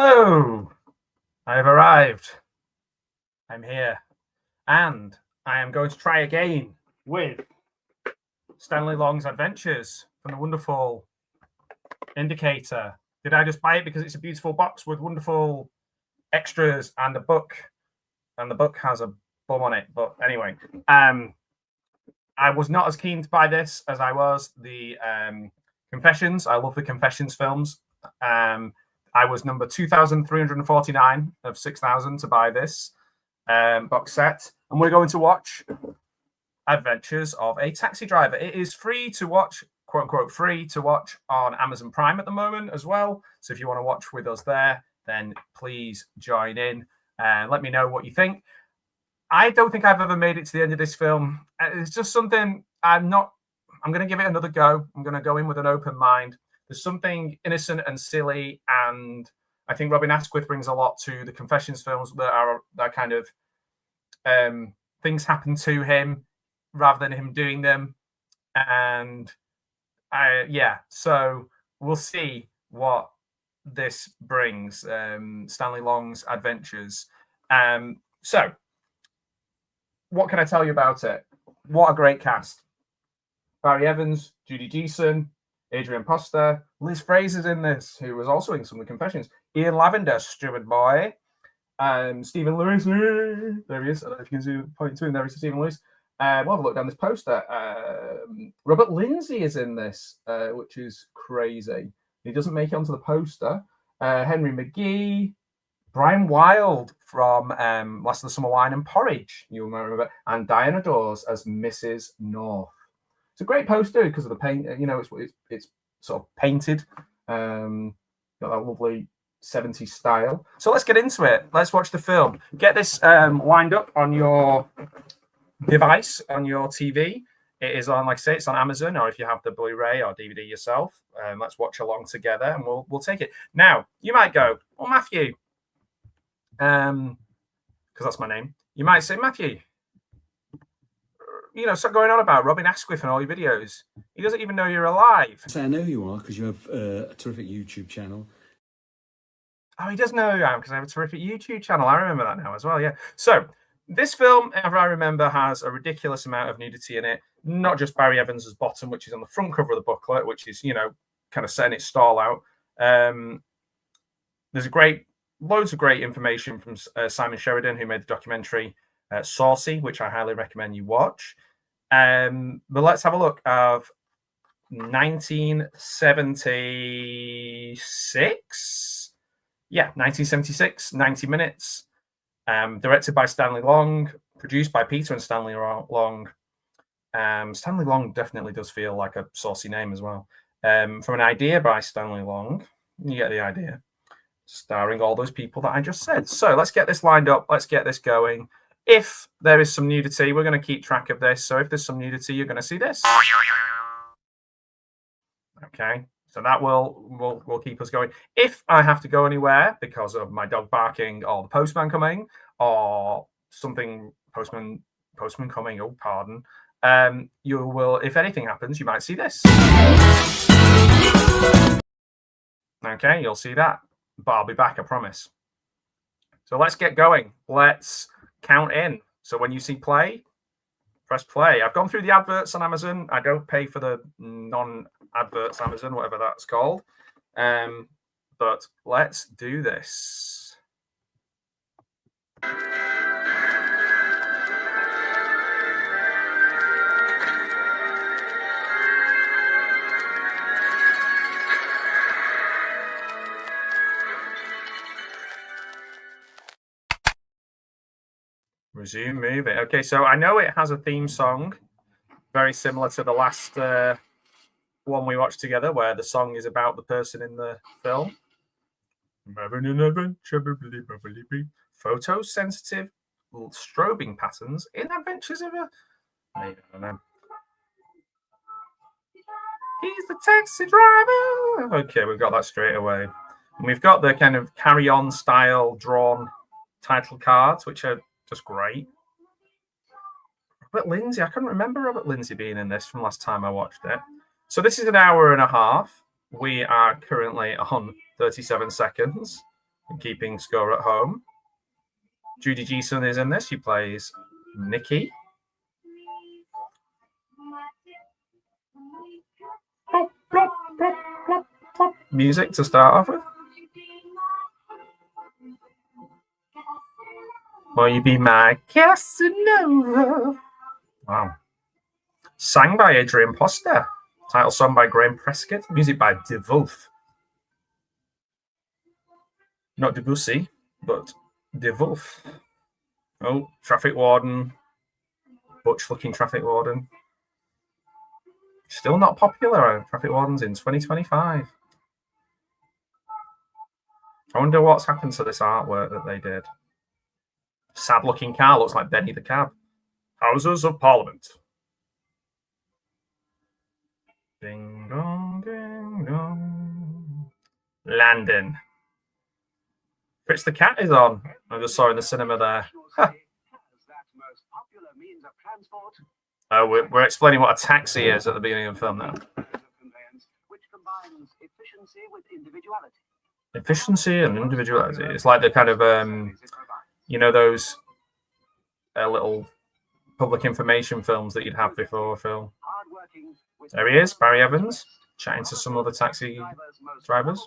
Hello, I have arrived. I'm here, and I am going to try again with Stanley Long's Adventures from the wonderful Indicator. Did I just buy it because it's a beautiful box with wonderful extras and a book, and the book has a bum on it? But anyway, I was not as keen to buy this as I was the Confessions. I love the Confessions films. I was number 2,349 of 6,000 to buy this box set. And we're going to watch Adventures of a Taxi Driver. It is free to watch, quote unquote, free to watch on Amazon Prime at the moment as well. So if you want to watch with us there, then please join in and let me know what you think. I don't think I've ever made it to the end of this film. It's just something I'm going to give it another go. I'm going to go in with an open mind. There's something innocent and silly, and I think Robin Asquith brings a lot to the Confessions films that are that kind of things happen to him rather than him doing them. And so we'll see what this brings. Stanley Long's Adventures. So what can I tell you about it? What a great cast. Barry Evans, Judy Geeson, Adrienne Posta, Liz Fraser's in this, who was also in some of the Confessions. Ian Lavender, Steward Boy, Stephen Lewis, there he is. I don't know if you can zoom point to him. There is Stephen Lewis. We'll have a look down this poster. Robert Lindsay is in this, which is crazy. He doesn't make it onto the poster. Henry McGee, Brian Wilde from Last of the Summer Wine and Porridge, you might remember, and Diana Dors as Mrs. North. It's a great poster because of the paint. You know, it's sort of painted. Got that lovely 70s style. So let's get into it. Let's watch the film. Get this lined up on your device, on your TV. It is on, like I say, it's on Amazon, or if you have the Blu-ray or DVD yourself. Let's watch along together, and we'll take it. Now, you might go, well, Matthew, because that's my name. You might say, Matthew, you know, stop going on about Robin Asquith and all your videos. He doesn't even know you're alive. I know who you are because you have a terrific YouTube channel. Oh, he does know who I am because I have a terrific YouTube channel. I remember that now as well, yeah. So this film, if I remember, has a ridiculous amount of nudity in it. Not just Barry Evans' bottom, which is on the front cover of the booklet, which is, you know, kind of setting its stall out. There's loads of great information from Simon Sheridan, who made the documentary Saucy, which I highly recommend you watch. But let's have a look of 1976. Yeah, 1976, 90 minutes. Directed by Stanley Long, produced by Peter and Stanley Long. Stanley Long definitely does feel like a saucy name as well. From an idea by Stanley Long, you get the idea. Starring all those people that I just said. So let's get this lined up. Let's get this going. If there is some nudity, we're going to keep track of this. So if there's some nudity, you're going to see this. Okay, so that will keep us going. If I have to go anywhere because of my dog barking or the postman coming or something, postman coming, oh, pardon, you will, if anything happens, you might see this. Okay, you'll see that. But I'll be back, I promise. So let's get going. Let's count in. So when you see play, press play. I've gone through the adverts on Amazon. I don't pay for the non-adverts Amazon, whatever that's called. But let's do this. Resume movie. Okay, so I know it has a theme song, very similar to the last one we watched together, where the song is about the person in the film. Having an adventure, photosensitive strobing patterns in Adventures of a... Maybe, I don't know. He's the taxi driver. Okay, we've got that straight away. And we've got the kind of carry-on style drawn title cards, which are just great. Robert Lindsay. I couldn't remember Robert Lindsay being in this from last time I watched it. So this is an hour and a half. We are currently on 37 seconds. keeping score at home. Judy Geeson is in this. She plays Nikki. Plop, plop, plop, plop, plop. Music to start off with. Will you be my Casanova? Wow. Sang by Adrienne Posta. Title song by Graham Prescott. Music by De Wolf. Not Debussy, but De Wolf. Oh, traffic warden. Butch-looking traffic warden. Still not popular, traffic wardens in 2025. I wonder what's happened to this artwork that they did. Sad-looking car looks like Benny the Cab. Houses of Parliament. Ding dong, ding dong. Landon. Fritz the Cat is on. I just saw in the cinema there. Huh. Oh, we're explaining what a taxi is at the beginning of the film now. Efficiency and individuality. It's like the kind of, those little public information films that you'd have before a film. There he is, Barry Evans, chatting to some other taxi drivers.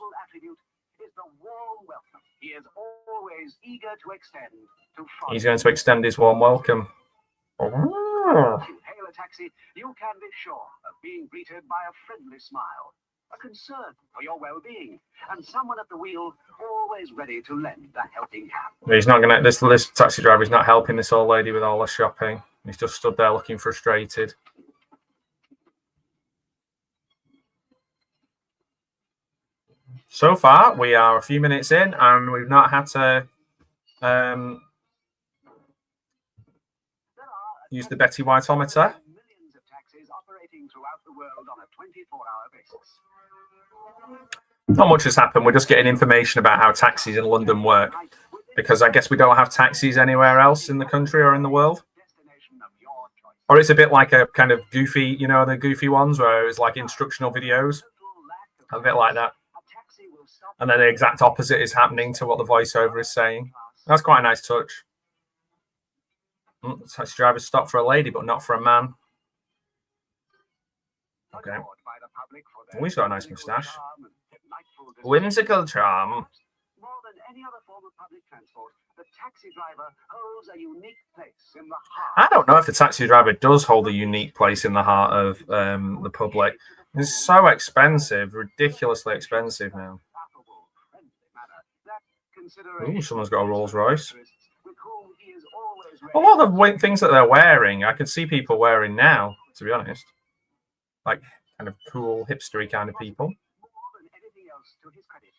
He's going to extend his warm welcome. If you hail a taxi, you can be sure of being greeted by a friendly smile, a concern for your well-being, and someone at the wheel always ready to lend a helping hand. He's not going to. This taxi driver is not helping this old lady with all her shopping. He's just stood there looking frustrated. So far, we are a few minutes in, and we've not had to use the Betty Whiteometer. Millions of taxis operating throughout the world on a 24-hour basis. Not much has happened. We're just getting information about how taxis in London work, because I guess we don't have taxis anywhere else in the country or in the world. Or it's a bit like a kind of goofy, the goofy ones where it's like instructional videos. A bit like that. And then the exact opposite is happening to what the voiceover is saying. That's quite a nice touch. The taxi driver stopped for a lady, but not for a man. Okay. Oh, he's got a nice moustache. Whimsical charm. More than any other form of public transport, the taxi driver holds a unique place in the heart. I don't know if the taxi driver does hold a unique place in the heart of the public. It's so expensive, ridiculously expensive now. Ooh, someone's got a Rolls Royce. A lot of the things that they're wearing, I can see people wearing now, to be honest. Like kind of cool, hipstery kind of people. More than anything else, to his credit,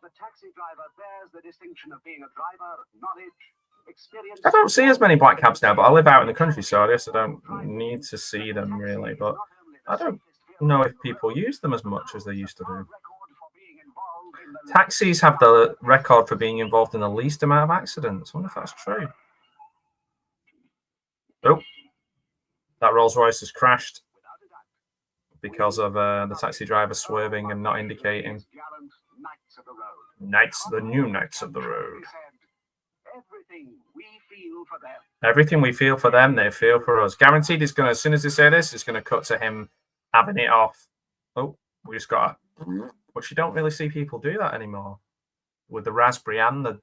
the taxi driver bears the distinction of being a driver, knowledge, experience. I don't see as many black cabs now, but I live out in the country, so I guess I don't need to see them really. But I don't know if people use them as much as they used to do. Taxis have the record for being involved in the least amount of accidents. I wonder if that's true. Oh, that Rolls Royce has crashed because of the taxi driver swerving and not indicating. The new knights of the road. Everything we feel for them, they feel for us. Guaranteed, it's going to, as soon as they say this, it's going to cut to him having it off. Oh, we just got a. But you don't really see people do that anymore with the raspberry and the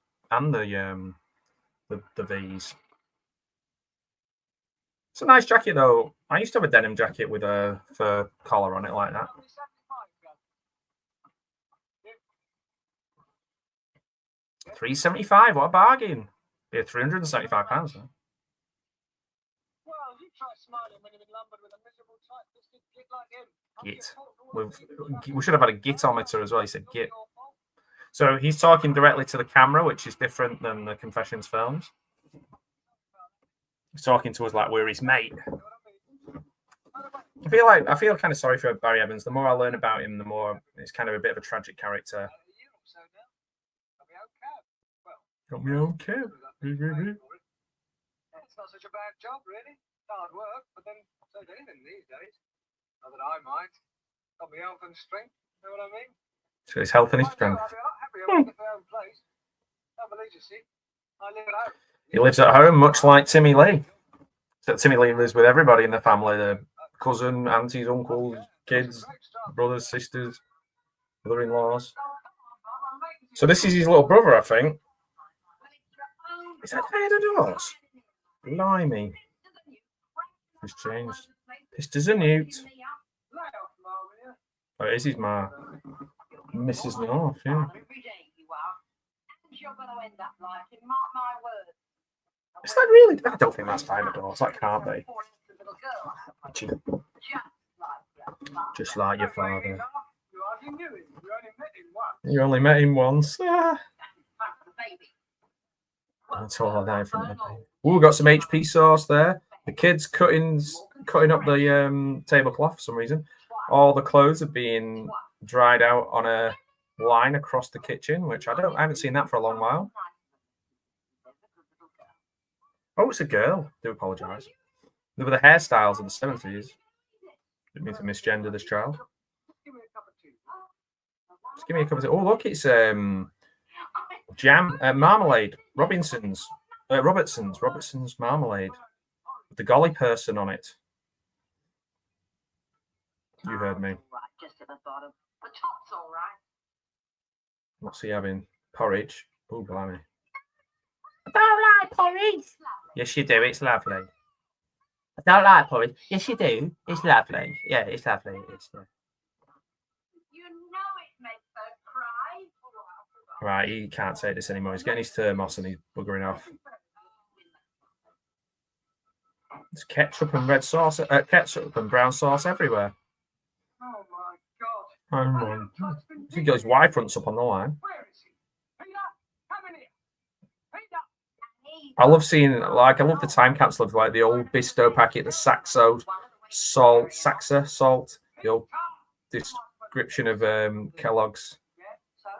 V's. It's a nice jacket though. I used to have a denim jacket with a fur collar on it like that. £375, what a bargain! Yeah, £375. Huh? Git. We should have had a gitometer as well. He said git. So he's talking directly to the camera, which is different than the Confessions films. He's talking to us like we're his mate. I feel kind of sorry for Barry Evans. The more I learn about him, the more it's kind of a bit of a tragic character. Got my own cab. It's not such a bad job, really. Hard work, but then so anything these days. Not that I mind. Got my health and strength. You know what I mean? So his health and his strength. I'll be a lot happier when I get my own place. Don't believe you, see. I live at home. He lives at home, much like Timmy Lee. So Timmy Lee lives with everybody in the family: the cousin, aunties, uncles, kids, brothers, sisters, mother-in-laws. So this is his little brother, I think. Is that the Dors? Blimey. It's changed. Pistons a newt. Oh, it is his ma. Mrs. North, yeah. Is that really? I don't think that's Diamond Dors. That can't be. Just like your father. You only met him once. Ah. That's all I know from the baby. We've got some HP sauce there. The kids cutting up the tablecloth for some reason. All the clothes are being dried out on a line across the kitchen, which I haven't seen that for a long while. Oh, it's a girl. I do apologise. They were the hairstyles of the 70s. Didn't mean to misgender this child. Just give me a cup of tea. Oh, look, it's jam, marmalade. Robertson's marmalade. With the golly person on it. You heard me. What's he having? Porridge. Oh, blimey. I don't like porridge. Yes, you do. It's lovely. I don't like porridge. Yes, you do. It's lovely. Yeah, it's lovely. It's You know it makes her cry. Right, he can't take this anymore. He's getting his thermos and he's buggering off. There's ketchup and red sauce, ketchup and brown sauce everywhere. Oh my God. Oh my God. He got his Y fronts up on the line. Where is he? Peter, come in here. Peter. I love seeing, I love the time capsule of like the old Bisto packet, the Saxo salt, the old description of Kellogg's,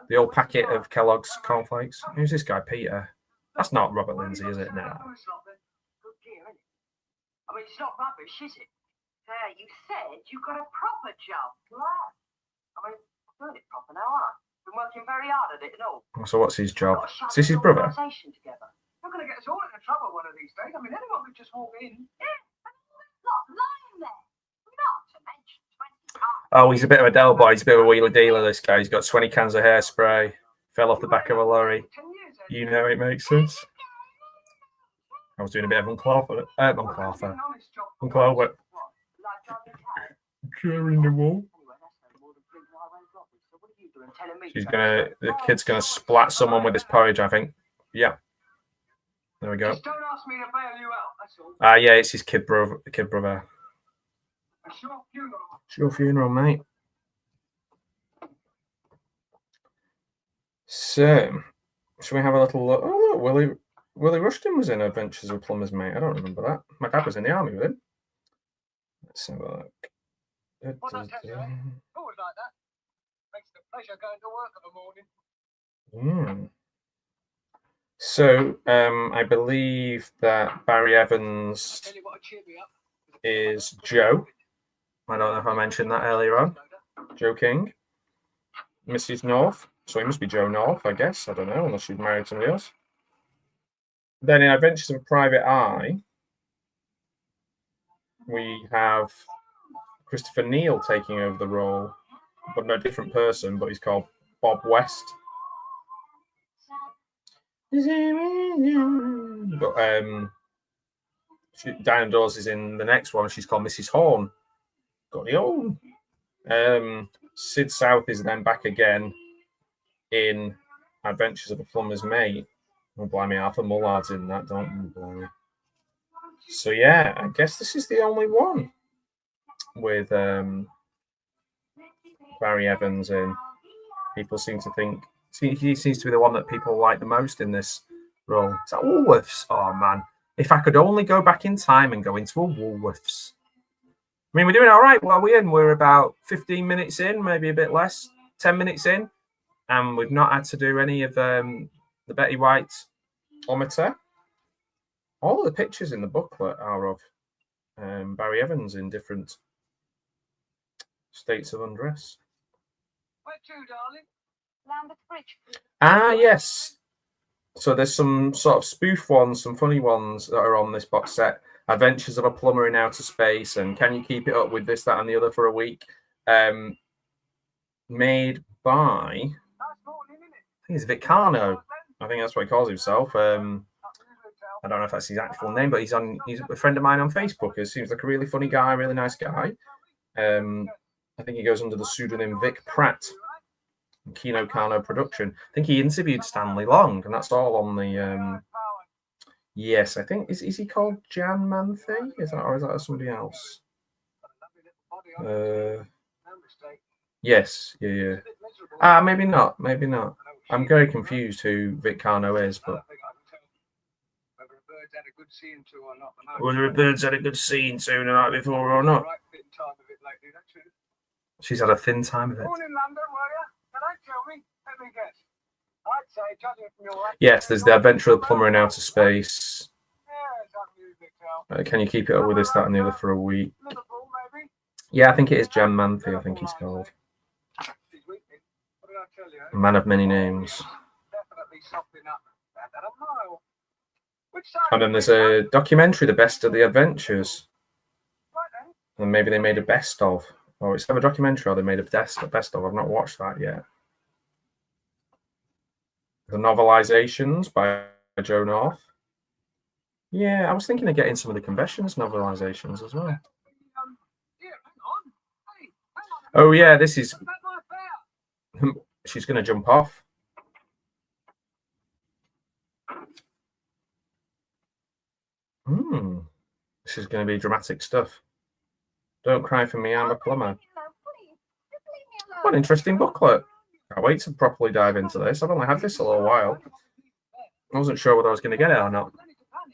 the old packet of Kellogg's cornflakes. Who's this guy, Peter? That's not Robert Lindsay, is it? No. I mean, it's not rubbish, is it? There, you said you got a proper job. Glad. I mean, I'm doing it proper now, aren't I? Been working very hard at it and all. So what's his job? Got to shut Is this his this brother? organisation together. You're going to get us all into trouble one of these days. I mean, anyone could just walk in. Not lying there. Not to mention 20 Oh, he's a bit of a Del boy. He's a bit of a wheeler dealer, this guy. He's got 20 cans of hairspray. Fell off the back of a lorry. 10 years, You know it makes sense. I was doing a bit of Uncle Albert. Uncle Albert. During the war. The kid's gonna splat someone with his porridge, I think. Yeah. There we go. Just don't ask me to bail you out, that's all. Yeah, it's his kid brother. A short funeral. It's your funeral, mate. So, shall we have a little look? Oh, look, Willie Rushton was in Adventures of Plumber's Mate. I don't remember that. My dad was in the army with him. Let's have a look. What's that tell you, eh? Always like that. Makes it a pleasure going to work of a morning. So, I believe that Barry Evans Tell you what, cheer me up. is Joe. I don't know if I mentioned that earlier on. Joe King. Mrs. North. So he must be Joe North, I guess. I don't know, unless she's married somebody else. Then in Adventures of Private Eye, we have Christopher Neal taking over the role, but no different person, but he's called Bob West. But Diane Dawes is in the next one. She's called Mrs. Horn. Got the old. Sid South is then back again in Adventures of a Plumber's Mate. Oh, blimey, Arthur Mullard's in that, don't you? Blimey. So, yeah, I guess this is the only one with Barry Evans in. People seem to think he seems to be the one that people like the most in this role. Is that Woolworths? Oh, man. If I could only go back in time and go into a Woolworths. I mean, we're doing all right. Well, we're about 15 minutes in, maybe a bit less, 10 minutes in. And we've not had to do any of the Betty White ometer. All of the pictures in the booklet are of Barry Evans in different states of undress. Where to, darling? Lambeth Bridge. Yes. So there's some sort of spoof ones, some funny ones that are on this box set. Adventures of a Plumber in Outer Space and Can You Keep It Up with This, That and the Other for a Week. Made by, I think it's Vicano. I think that's what he calls himself. I don't know if that's his actual name, but he's a friend of mine on Facebook. He seems like a really funny guy, really nice guy. I think he goes under the pseudonym Vic Pratt. Kino Kano production. I think he interviewed Stanley Long, and that's all on the. Yes, I think is he called Jan Manthe? Is that somebody else? Yes, yeah. Maybe not. I'm very confused who Vic Kano is, but whether a bird's had a good scene to the night before or not. She's had a thin time of it. Yes, there's the Adventure of the Plumber in Outer Space. Can You Keep It Up with This, That and the Other for a Week? Yeah, I think it is Jan Manthe, I think he's called. A Man of Many Names. And then there's a documentary, The Best of the Adventures. And maybe they made a best of. Or it's a documentary or they made a best of. I've not watched that yet. The novelizations by Joe North. Yeah, I was thinking of getting some of the Confessions novelizations as well. Oh yeah, this is. She's going to jump off. This is going to be dramatic stuff. Don't cry for me, I'm a plumber. What an interesting booklet. Can't wait to properly dive into this. I've only had this a little while. I wasn't sure whether I was going to get it or not.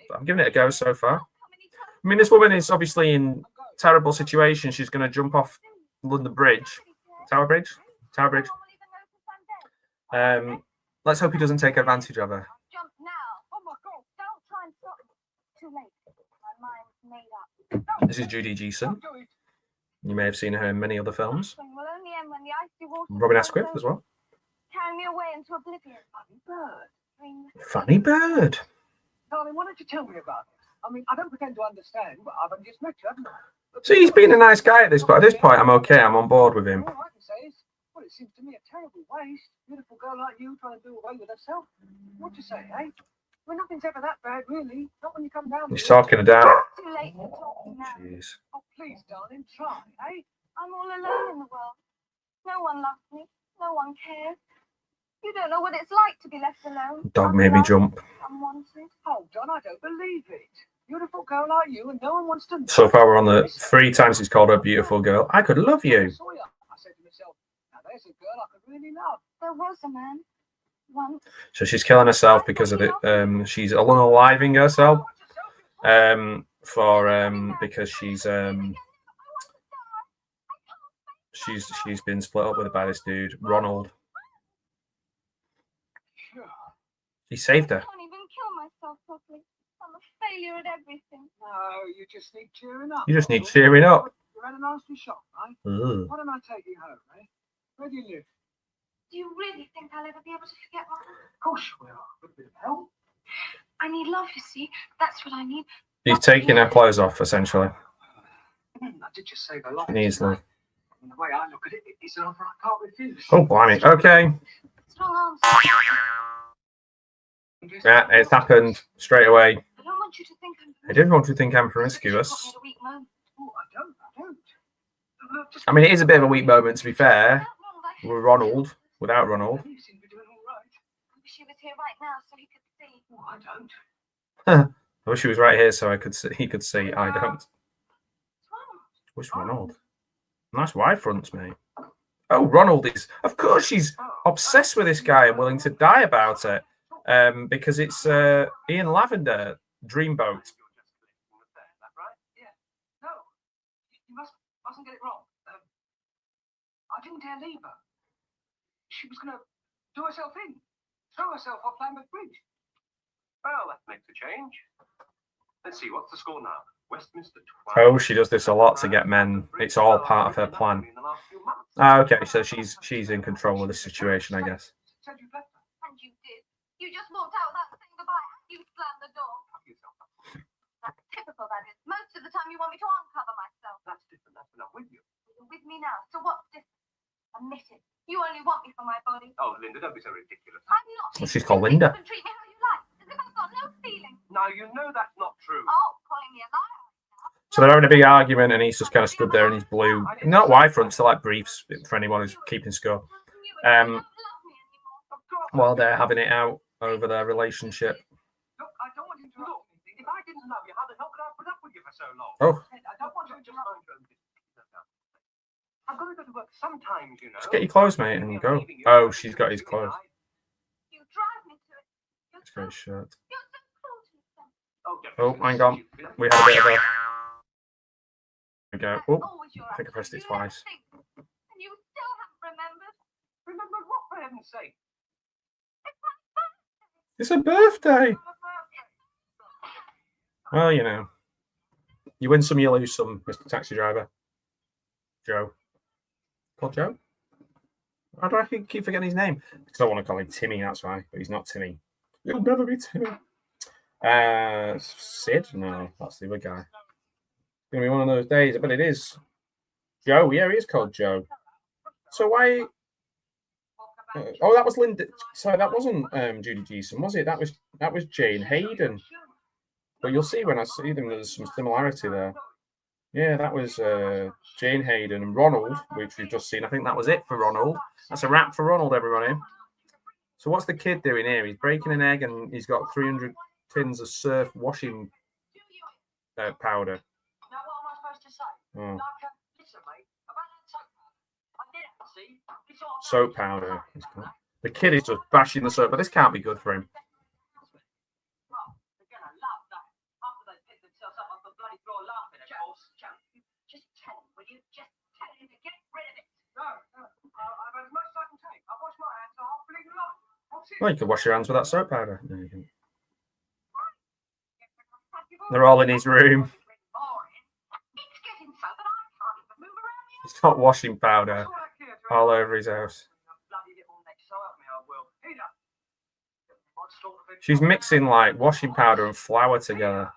But I'm giving it a go so far. I mean, this woman is obviously in terrible situation. She's going to jump off London Bridge. Tower Bridge? Tower Bridge. Let's hope he doesn't take advantage of her. Jump now. Oh my God, don't try and stop it. Too late. My mind's made up. This is Judy Geeson. You may have seen her in many other films. Will only end when the icy water Robin Asquith as well. carry me away into oblivion. Funny bird. Darling, why don't you tell me about it? I mean, I don't pretend to understand, but I've only just met you, haven't I? See, he's been a nice guy at this, but at this point, I'm okay. I'm on board with him. All I can say is, well, it seems to me a terrible waste. Beautiful girl like you trying to do away with herself. What do you say, eh? Well, nothing's ever that bad, really. Not when you come down. He's talking her down. Too late for talking now. Jeez. Oh, please, darling, try, eh? I'm all alone in the world. No one loves me. No one cares. You don't know what it's like to be left alone. Dog made me jump. Unwanted. Hold on, I don't believe it. Beautiful girl like you, and no one wants to know. So far, we're on the 3 times he's called her a beautiful girl. I could love you. I said to myself, now there's a girl I could really love. There was a man once. So she's killing herself because of it. She's unaliving herself. Because she's been split up with by this dude, Ronald. He saved her. I can't even kill myself properly. I'm a failure at everything. No, you just need cheering up. You just need cheering up. You're at a nasty shop, right? Ugh. Why don't I take you home, eh? Where do you live? Do you really think I'll ever be able to forget my mum? Of course you will. With a bit of help. I need love, you see. That's what I need. He's taking her clothes off, essentially. I did just save a lot. She needs love. The way I look at it, it's an offer I can't refuse. Oh, blimey. Okay. Strong arms. Yeah, it's happened straight away. I don't want you to think I'm. I didn't want to think I'm promiscuous. Oh, I don't. I mean, it is a bit of a weak moment, to be fair. With Ronald, without Ronald. You seem to be doing all right. I wish he was here right now so he could see. Oh, I don't. I wish he was right here so I could see. He could see. I don't. What's Ronald? Nice wide fronts, mate. Oh, Ronald is. Of course, she's obsessed with this guy and willing to die about it. Because it's Ian Lavender, Dreamboat. Yeah. No, you mustn't get it wrong. I didn't dare leave her. She was going to do herself in, throw herself off Lambeth Bridge. Well, that makes a change. Let's see, what's the score now? Westminster Oh, 12. she does this a lot to get men. It's all part of her plan. Okay, so she's in control of the situation, I guess. And you did. You just walked out without saying goodbye and you slammed the door. That's typical, that is. Most of the time you want me to uncover myself. That's different. That's when I'm with you. You're with me now, so what's different? Admit it. You only want me for my body. Oh, Linda, don't be so ridiculous. I'm not. Well, she's called You Linda. can treat me how you like, as if I've got no feeling. Now, you know that's not true. Oh, calling me a liar. So they're having a big argument, and he's just kind of stood there in his blue, not white fronts, they're like briefs for anyone who's keeping score. While they're having it out over their relationship. Look, I don't want you to look. If I didn't love you, how the hell could I have put up with you for so long? Oh. I don't want you to just mind your own business. I've got to go to work sometimes, you know. Just get your clothes, mate, and go. Oh, she's got his clothes. You drive me to it. He's got his shirt. You're so cruel to yourself. Oh, hang on. We had a bit of a... There we go. Oh, I think I pressed it twice. And you still haven't remembered. Remember what, for heaven's sake? It's a birthday. Well, you know. You win some, you lose some, Mr. Taxi Driver. Joe. Called Joe? Why do I keep forgetting his name? Because I want to call him Timmy, that's why. But he's not Timmy. He'll never be Timmy. Sid? No, that's the other guy. It's going to be one of those days. I bet it is. Joe? Yeah, he is called Joe. So why... oh, that was Linda. Sorry, that wasn't Judy Geeson, was it? That was Jane Hayden. But you'll see when I see them, there's some similarity there. Yeah, that was Jane Hayden and Ronald, which we've just seen. I think that was it for Ronald. That's a wrap for Ronald, everybody. So what's the kid doing here? He's breaking an egg and he's got 300 tins of surf washing powder. Now, what am I supposed to say? Oh. Listen, mate, about that soap powder. I did it, see? It's all Soap powder. The kid is just bashing the soap, but this can't be good for him. Well, they're going to love that. After they pick themselves up off the bloody floor laughing, of course. Just tell him, will you? Just tell him to get rid of it. No. I've had as much as I can take. I've washed my hands, so I'll bleed it off. Well, you could wash your hands with that soap powder. There you go. They're all in his room. He's got washing powder all over his house. She's mixing like washing powder and flour together.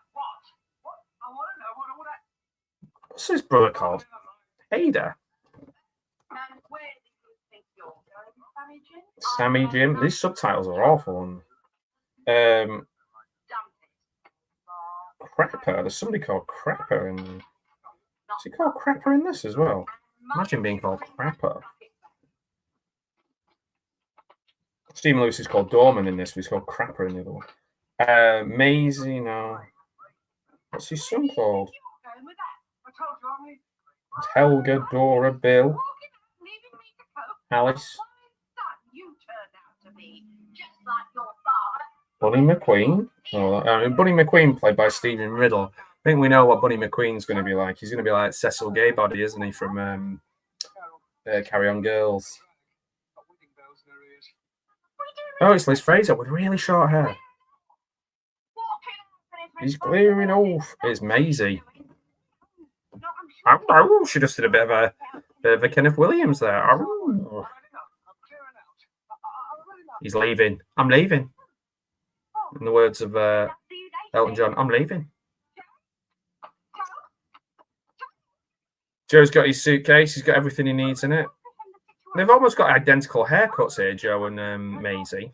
What's his brother called? Ada. Sammy Jim. These subtitles are awful. Crapper. There's somebody called Crapper in there. Is he called Crapper in this as well? Imagine being called Crapper. Stephen Lewis is called Dorman in this, but he's called Crapper in the other one. Maisie, no. What's his son called? It's Helga, Dora, Bill, Alice, Bunny McQueen. Oh, Bunny McQueen played by Stephen Riddle. I think we know what Bunny McQueen's going to be like. He's going to be like Cecil Gaybody, isn't he, from Carry On Girls? Oh, it's Liz Fraser with really short hair. He's clearing off. It's Maisie. Oh, she just did a bit of a Kenneth Williams there. Oh. He's leaving. I'm leaving. In the words of Elton John, I'm leaving. Joe's got his suitcase. He's got everything he needs in it. They've almost got identical haircuts here, Joe and Maisie.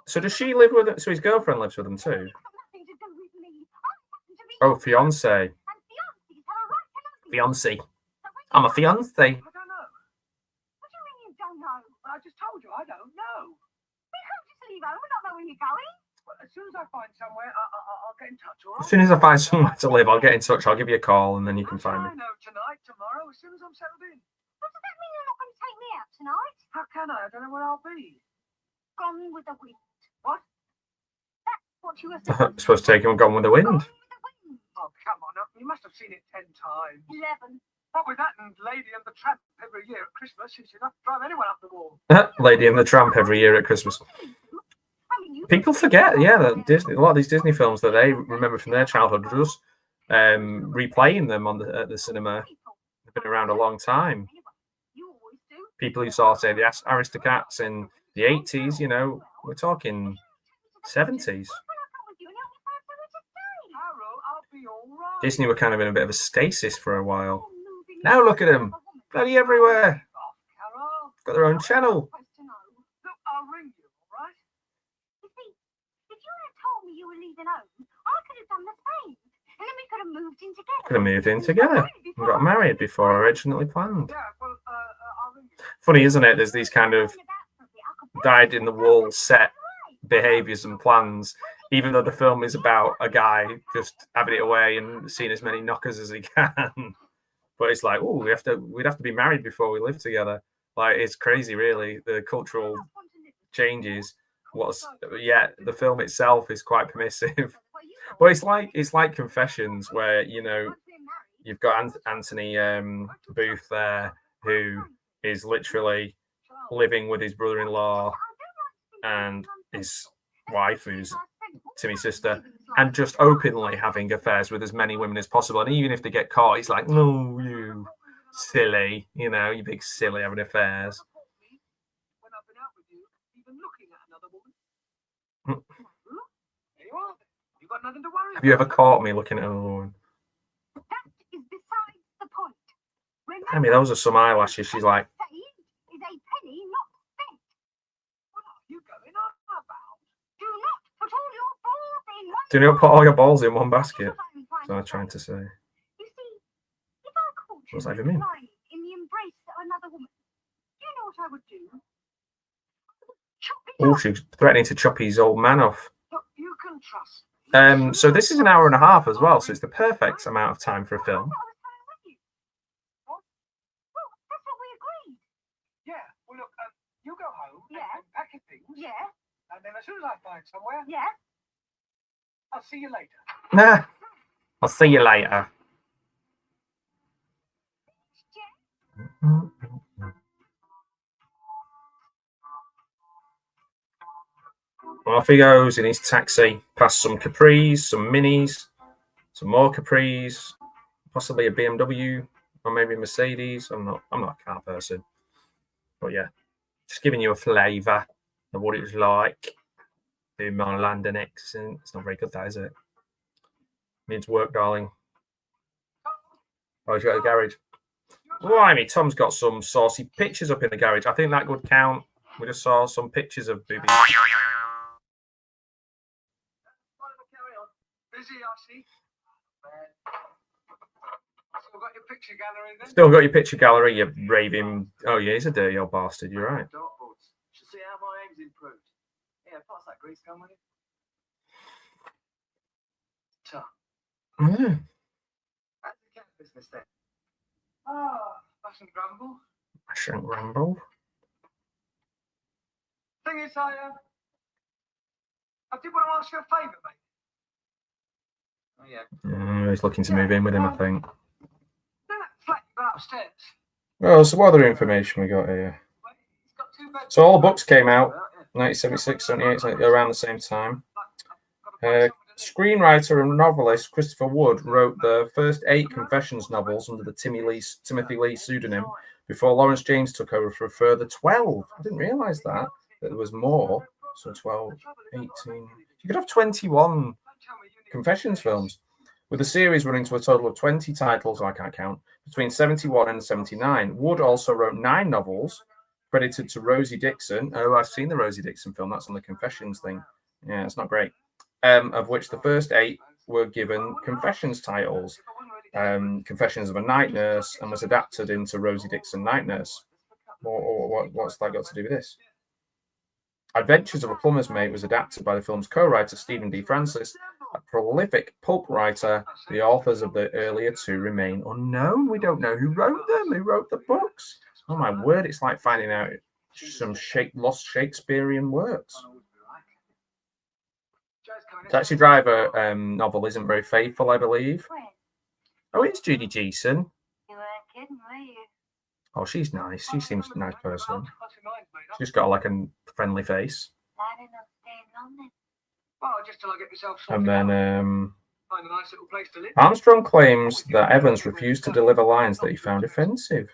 So does she live with... So his girlfriend lives with them too? Oh, fiance. Fiance. I'm a fiance. I don't know. What do you mean you don't know? Well, I just told you I don't know. We can't just leave home and not know where you're going. Well, as soon as I find somewhere, I'll get in touch, all right? As soon as I find somewhere to live, I'll get in touch. I'll give you a call and then you can find me. I know tonight, tomorrow, as soon as I'm settled in. What does that mean you're not going to take me out tonight? How can I? I don't know where I'll be. Gone with the wind. What? That's what you were I'm supposed to take him and Gone with the Wind. Gone with the wind. Oh, come on. You must have seen it 10 times. 11. What with that and Lady and the Tramp every year at Christmas, it's enough to drive anyone up the wall. Lady and the Tramp every year at Christmas. People forget, yeah, that Disney, a lot of these Disney films that they remember from their childhood are just replaying them at the cinema. They've been around a long time. people who saw, say, the Aristocats in the 80s, you know, we're talking 70s. Disney were kind of in a bit of a stasis for a while. Now look at them, bloody everywhere. Got their own channel. Look, I'll ring you, all right? You see, if you had told me you were leaving home, I could have done the same. And then we could have moved in together. Could have moved in together and got married before originally planned. Yeah, well, I'll ring you. Funny, isn't it? There's these kind of dyed-in-the-wool set behaviours and plans, even though the film is about a guy just having it away and seeing as many knockers as he can. But it's like, oh, we'd have to be married before we live together. Like, it's crazy, really, the cultural changes. The film itself is quite permissive. But it's like Confessions, where, you know, you've got Anthony Booth there, who is literally living with his brother-in-law and his wife, who's Timmy's sister, and just openly having affairs with as many women as possible. And even if they get caught, he's like, no, you silly, you know, you big silly having affairs. When I've been out with you, even looking at another woman. There you are. You've got nothing to worry Have you ever caught me looking at another woman? That is besides the point. I mean, those are some eyelashes. She's like, Is a penny not spent. What are you going on about? Do not put all your balls in one. do not put all your balls in one basket. That's what I'm trying to say. You see, if I caught you What's that even mean? lying in the embrace of another woman, do you know what I would do? Chop it Oh, off. she's threatening to chop his old man off. Look, you can trust me. So this is an hour and a half as well, so it's the perfect amount of time for a film. Well, that's what we agreed. Yeah, well, look, you go home Yeah. and pack your things, Yeah, and then as soon as I find somewhere, yeah. I'll see you later. Nah, I'll see you later. Off he goes in his taxi, past some Capris, some Minis, some more Capris, possibly a BMW or maybe a Mercedes. I'm not a car person, but yeah, just giving you a flavour of what it was like doing my London accent. It's not very good, that is it? Needs work, darling. Oh, he's got a garage. Blimey, Tom's got some saucy pictures up in the garage. I think that would count. We just saw some pictures of boobies. Carry on. Busy, I see. Still got your picture gallery then? Still got your picture gallery, you raving. Oh, yeah, he's a dirty old bastard. You're right. Dartboards. Should see how my aim's improved. Yeah, pass that grease gun with you. Tough. Mm. How's the cat business then? Ah, mustn't grumble. I shouldn't ramble. Thing is, I did want to ask you a favour, mate. Oh yeah. He's looking to move in with him, I think. That flat you got upstairs. Well, so what other information we got here? It's got 2 bedrooms. So all the books came out Yeah. 1976, 78, around the same time. Screenwriter and novelist Christopher Wood wrote the first 8 Confessions novels under the Timothy Lee pseudonym before Lawrence James took over for a further 12. I didn't realise that there was more. So 12, 18. You could have 21 Confessions films, with the series running to a total of 20 titles, I can't count, between 71 and 79. Wood also wrote 9 novels, credited to Rosie Dixon. Oh, I've seen the Rosie Dixon film. That's on the Confessions thing. Yeah, it's not great. Of which the first 8 were given Confessions titles. Confessions of a Night Nurse, and was adapted into Rosie Dixon Night Nurse. What's that got to do with this? Adventures of a Plumber's Mate was adapted by the film's co-writer Stephen D. Francis, a prolific pulp writer. The authors of the earlier 2 remain unknown. We don't know who wrote them, who wrote the books. Oh my word, it's like finding out some lost Shakespearean works. Taxi Driver novel isn't very faithful, I believe. Oh, it's Judy Geeson. You weren't kidding, were you? Oh, she's nice. She seems a nice person. She's got like a friendly face. Planning on staying on then? Well, just till I get myself And sorted then out. Find a nice little place to live. Armstrong claims that Evans refused to deliver lines that he found offensive.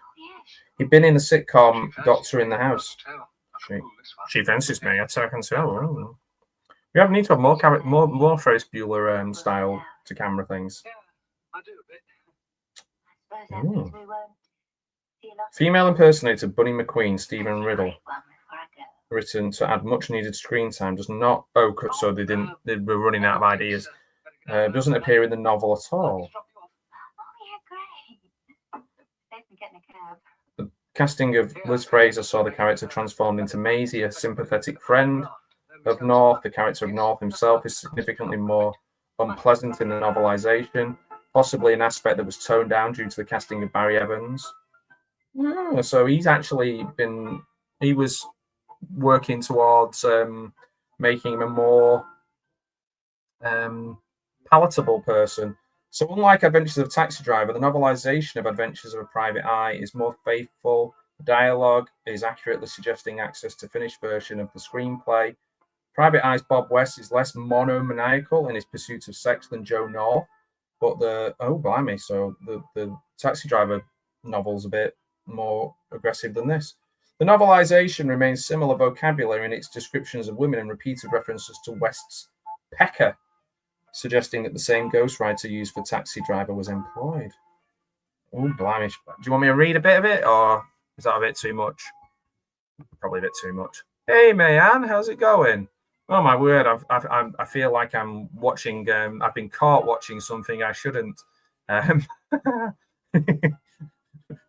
He'd been in the sitcom Doctor in the House. She fancies me. That's how I can tell. Oh. We need to have more Ferris Bueller style to camera things. Yeah, I do a bit. Mm. Female impersonator Bunny McQueen, Stephen Riddle, written to add much needed screen time, does not. Oh, so they were running out of ideas. Doesn't appear in the novel at all. The casting of Liz Fraser saw the character transformed into Maisie, a sympathetic friend of North. The character of North himself is significantly more unpleasant in the novelization, possibly an aspect that was toned down due to the casting of Barry Evans. Oh, so he's actually he was working towards making him a more palatable person. So unlike Adventures of a Taxi Driver, the novelization of Adventures of a Private Eye is more faithful. The dialogue is accurately suggesting access to finished version of the screenplay. Private Eye's Bob West is less monomaniacal in his pursuit of sex than Joe North, but so the Taxi Driver novel's a bit more aggressive than this. The novelization remains similar vocabulary in its descriptions of women and repeated references to West's pecker, suggesting that the same ghostwriter used for Taxi Driver was employed. Oh, blimey. Do you want me to read a bit of it, or is that a bit too much? Probably a bit too much. Hey, Mayanne, how's it going? Oh, my word, I feel like I'm watching, I've been caught watching something I shouldn't.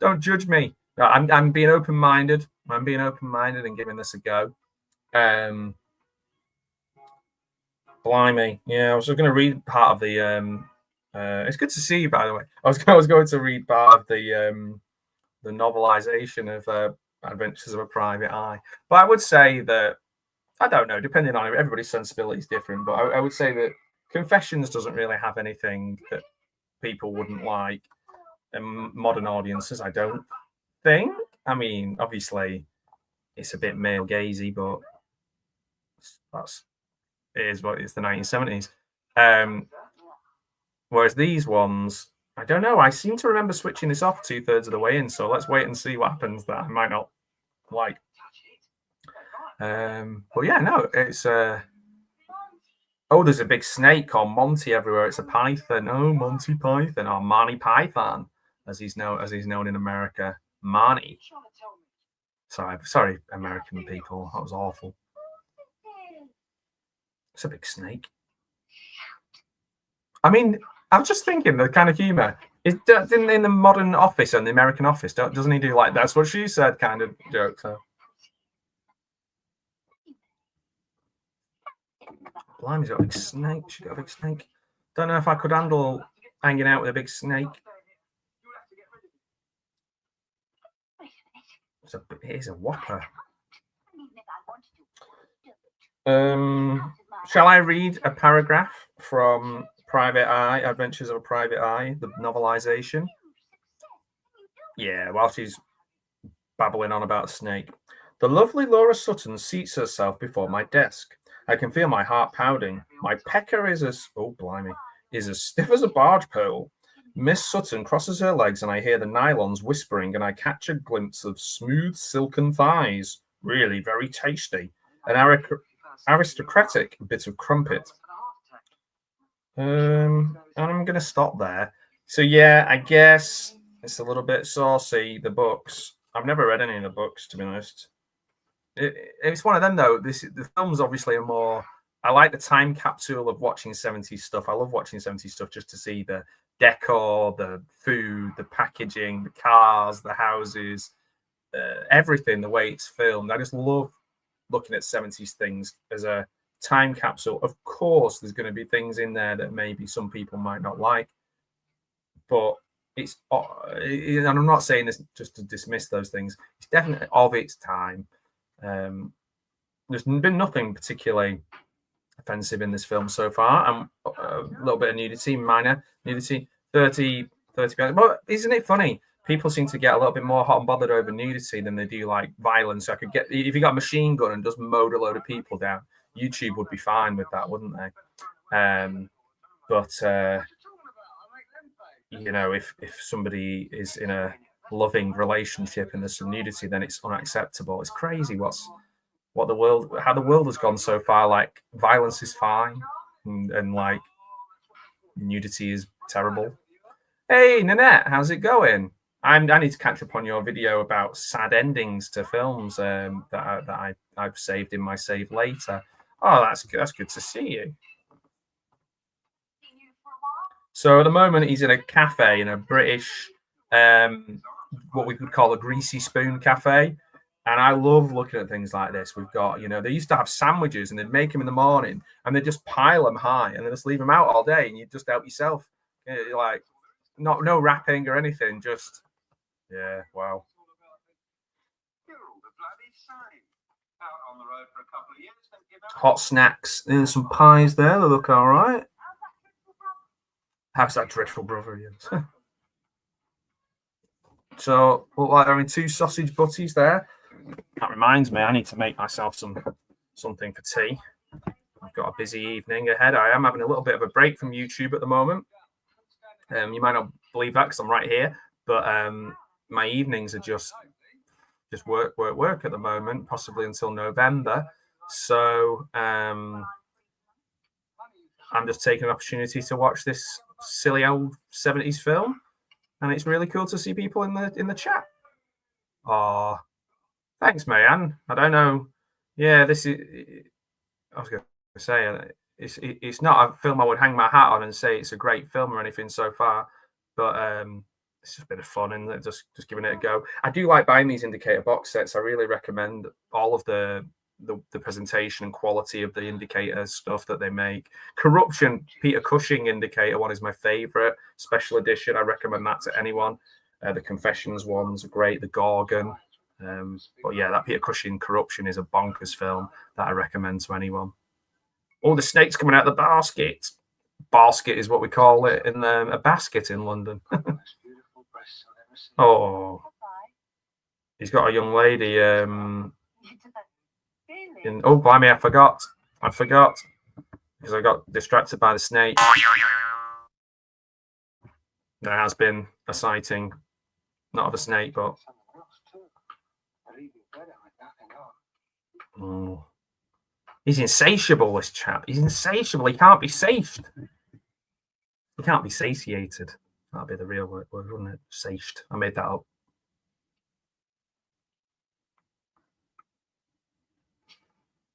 Don't judge me. I'm being open-minded. I'm being open-minded and giving this a go. Blimey, yeah. I was going to read part of the. It's good to see you, by the way. I was going to read part of the novelization of Adventures of a Private Eye, but I would say that I don't know. Depending on everybody's sensibility is different, but I would say that Confessions doesn't really have anything that people wouldn't like. And modern audiences, I don't think. I mean, obviously, it's a bit male gazy, but it is what it's the 1970s. Whereas these ones, I don't know. I seem to remember switching this off 2/3 of the way in. So let's wait and see what happens that I might not like. But yeah, no, it's there's a big snake called Monty everywhere. It's a python. Oh, Monty Python, or Marnie Python, as he's known in America. Marnie. Sorry, American people. That was awful. It's a big snake. I mean, I was just thinking the kind of humor is in the modern Office and the American Office. Doesn't he do like that's what she said kind of jokes? Blimey, she's got a big snake. She got a big snake. Don't know if I could handle hanging out with a big snake. It is a whopper. Shall I read a paragraph from Private Eye, Adventures of a Private Eye, the novelization? Yeah, while she's babbling on about a snake. The lovely Laura Sutton seats herself before my desk. I can feel my heart pounding. My pecker is as stiff as a barge pole. Miss Sutton crosses her legs and I hear the nylons whispering and I catch a glimpse of smooth silken thighs. Really very tasty. An aristocratic bit of crumpet. And I'm going to stop there. So yeah, I guess it's a little bit saucy, the books. I've never read any of the books, to be honest. It's one of them, though. The films obviously are more... I like the time capsule of watching 70s stuff. I love watching 70s stuff just to see the decor, the food, the packaging, the cars, the houses, everything, the way it's filmed. I just love looking at 70s things as a time capsule. Of course, there's going to be things in there that maybe some people might not like, but it's... and I'm not saying this just to dismiss those things. It's definitely of its time. There's been nothing particularly offensive in this film so far, and a little bit of nudity, minor nudity, 30. But isn't it funny? People seem to get a little bit more hot and bothered over nudity than they do like violence. I could get, if you got a machine gun and just mowed a load of people down, YouTube would be fine with that, wouldn't they? But you know, if somebody is in a loving relationship and there's some nudity, then it's unacceptable. It's crazy how the world has gone so far. Like, violence is fine, and like nudity is terrible. Hey, Nanette, how's it going? I need to catch up on your video about sad endings to films that I've saved in my save later. Oh, that's good. That's good to see you. So at the moment, he's in a cafe, in a British, what we could call a greasy spoon cafe. And I love looking at things like this. We've got, you know, they used to have sandwiches and they'd make them in the morning and they'd just pile them high and then just leave them out all day and you just help yourself. Like, no wrapping or anything, just, yeah, wow. Hot snacks. There's some pies there. They look all right. How's that dreadful brother? Yes. So, look like having 2 sausage butties there. That reminds me, I need to make myself something for tea. I've got a busy evening ahead. I am having a little bit of a break from YouTube at the moment. You might not believe that because I'm right here, but my evenings are just work at the moment, possibly until November. So I'm just taking an opportunity to watch this silly old 70s film, and it's really cool to see people in the chat. Oh, thanks, Mayan. I don't know. Yeah, this is. I was going to say it's not a film I would hang my hat on and say it's a great film or anything so far, but it's just a bit of fun and just giving it a go. I do like buying these indicator box sets. I really recommend all of the presentation and quality of the indicator stuff that they make. Corruption, Peter Cushing indicator one is my favorite special edition. I recommend that to anyone. The Confessions ones are great. The Gorgon. But yeah, that Peter Cushing Corruption is a bonkers film that I recommend to anyone. Oh, the snake's coming out of the basket. Basket is what we call it in a basket in London. Oh, he's got a young lady. Oh, blimey, I forgot because I got distracted by the snake. There has been a sighting, not of a snake, but. Oh. He's insatiable, this chap. He's insatiable. He can't be satied. He can't be satiated. That'd be the real word, wouldn't it? Satied. I made that up.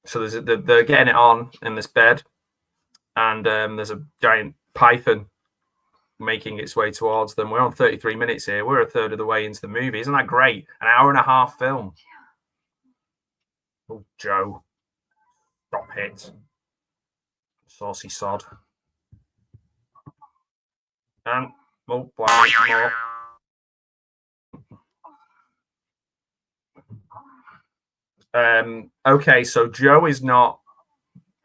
So they're getting it on in this bed, and there's a giant python making its way towards them. We're on 33 minutes here. We're a third of the way into the movie. Isn't that great? An hour and a half film. Oh, Joe. Stop it. Saucy sod. And more. Okay, so Joe is not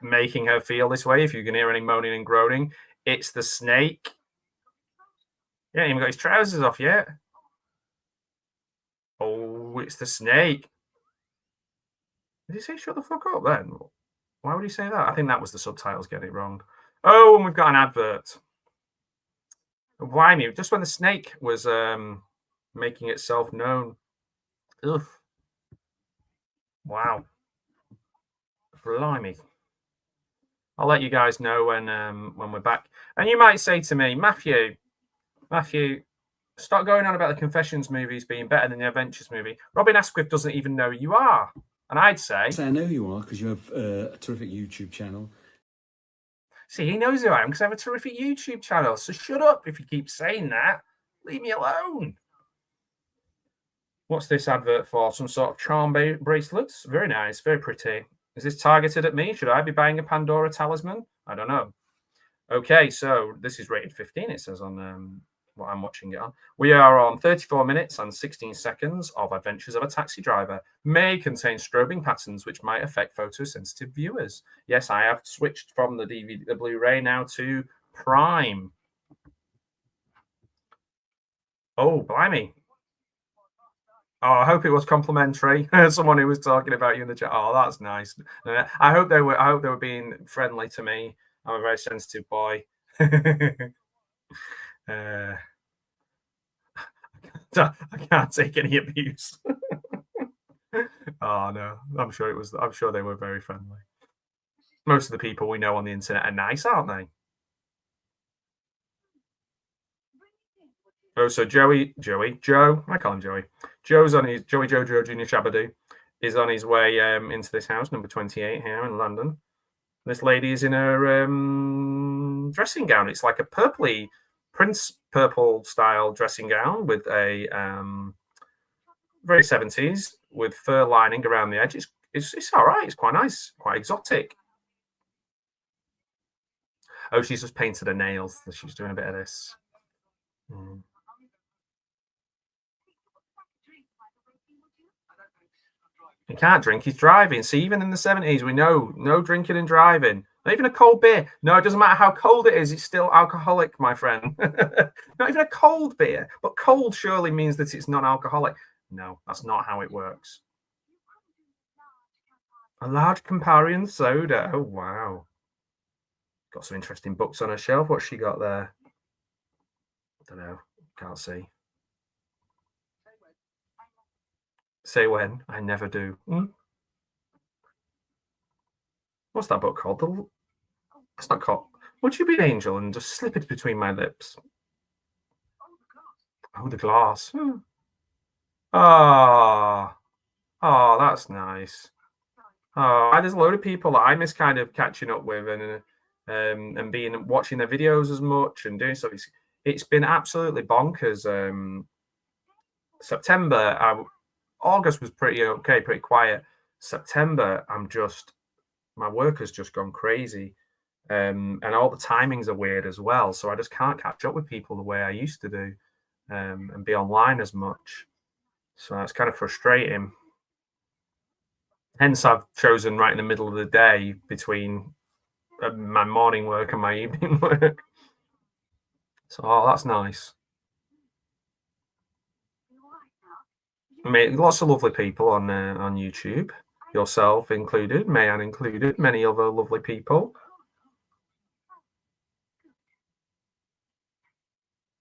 making her feel this way. If you can hear any moaning and groaning, it's the snake. He ain't even got his trousers off yet. Oh, it's the snake. Did he say shut the fuck up then? Why would he say that? I think that was the subtitles getting it wrong. Oh, and we've got an advert. Why me? Just when the snake was making itself known. Ugh. Wow. Blimey. I'll let you guys know when we're back. And you might say to me, Matthew, stop going on about the Confessions movies being better than the Adventures movie. Robin Asquith doesn't even know who you are. And I'd say... I know who you are because you have a terrific YouTube channel. See, he knows who I am because I have a terrific YouTube channel. So shut up if you keep saying that. Leave me alone. What's this advert for? Some sort of charm bracelets? Very nice, very pretty. Is this targeted at me? Should I be buying a Pandora talisman? I don't know. Okay, so this is rated 15, it says on what I'm watching it on. We are on 34 minutes and 16 seconds of Adventures of a Taxi Driver. May contain strobing patterns which might affect photosensitive viewers. Yes, I have switched from the DVD, the Blu-ray now to Prime. Oh, blimey. Oh, I hope it was complimentary. Someone who was talking about you in the chat. Oh, that's nice. I hope they were being friendly to me. I'm a very sensitive boy. I can't take any abuse. Oh no, I'm sure they were very friendly. Most of the people we know on the internet are nice, aren't they? Oh, so Joe, I call him Joey. Joe Jr. Shabadoo is on his way into this house, number 28 here in London. This lady is in her dressing gown. It's like a Prince purple style dressing gown with a very 70s with fur lining around the edge. It's all right. It's quite nice, quite exotic. Oh, she's just painted her nails. She's doing a bit of this. He can't drink, he's driving. See, even in the 70s, we know no drinking and driving. Not even a cold beer. No, it doesn't matter how cold it is, it's still alcoholic, my friend. Not even a cold beer. But cold surely means that it's non-alcoholic. No, that's not how it works. A large Camparian soda. Oh, wow. Got some interesting books on her shelf. What's she got there? I don't know. Can't see. Say when. I never do. What's that book called? It's not called. Would you be an angel and just slip it between my lips? Oh, the glass. Oh, that's nice. Oh, there's a load of people that I miss kind of catching up with and watching their videos as much and doing stuff. It's been absolutely bonkers. September, August was pretty okay, pretty quiet. September, my work has just gone crazy. And all the timings are weird as well. So I just can't catch up with people the way I used to do and be online as much. So that's kind of frustrating. Hence, I've chosen right in the middle of the day between my morning work and my evening work. So, that's nice. I mean, lots of lovely people on YouTube, yourself included, Mayan included, many other lovely people.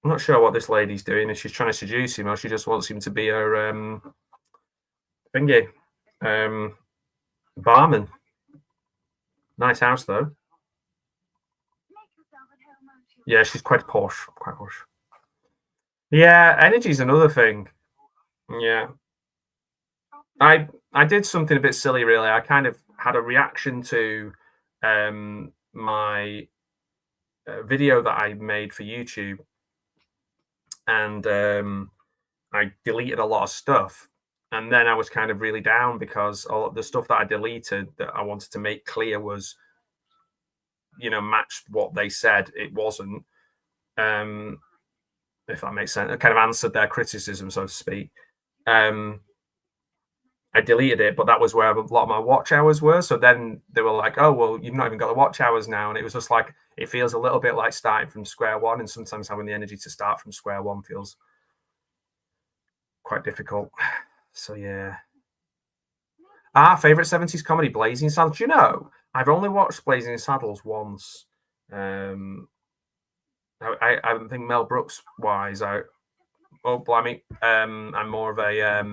I'm not sure what this lady's doing, if she's trying to seduce him or she just wants him to be her thingy. Barman. Nice house, though. Yeah, she's quite posh. Quite posh. Yeah, energy's another thing. Yeah. I did something a bit silly, really. I kind of had a reaction to my video that I made for YouTube. And I deleted a lot of stuff. And then I was kind of really down because all of the stuff that I deleted that I wanted to make clear was, matched what they said. It wasn't. If that makes sense. It kind of answered their criticism, so to speak. I deleted it, but that was where a lot of my watch hours were. So then they were like, oh, well, you've not even got the watch hours now. And it was just like, it feels a little bit like starting from square one. And sometimes having the energy to start from square one feels quite difficult. So, yeah. Favorite 70s comedy, Blazing Saddles. Do you know, I've only watched Blazing Saddles once. I think Mel Brooks wise, I'm more of a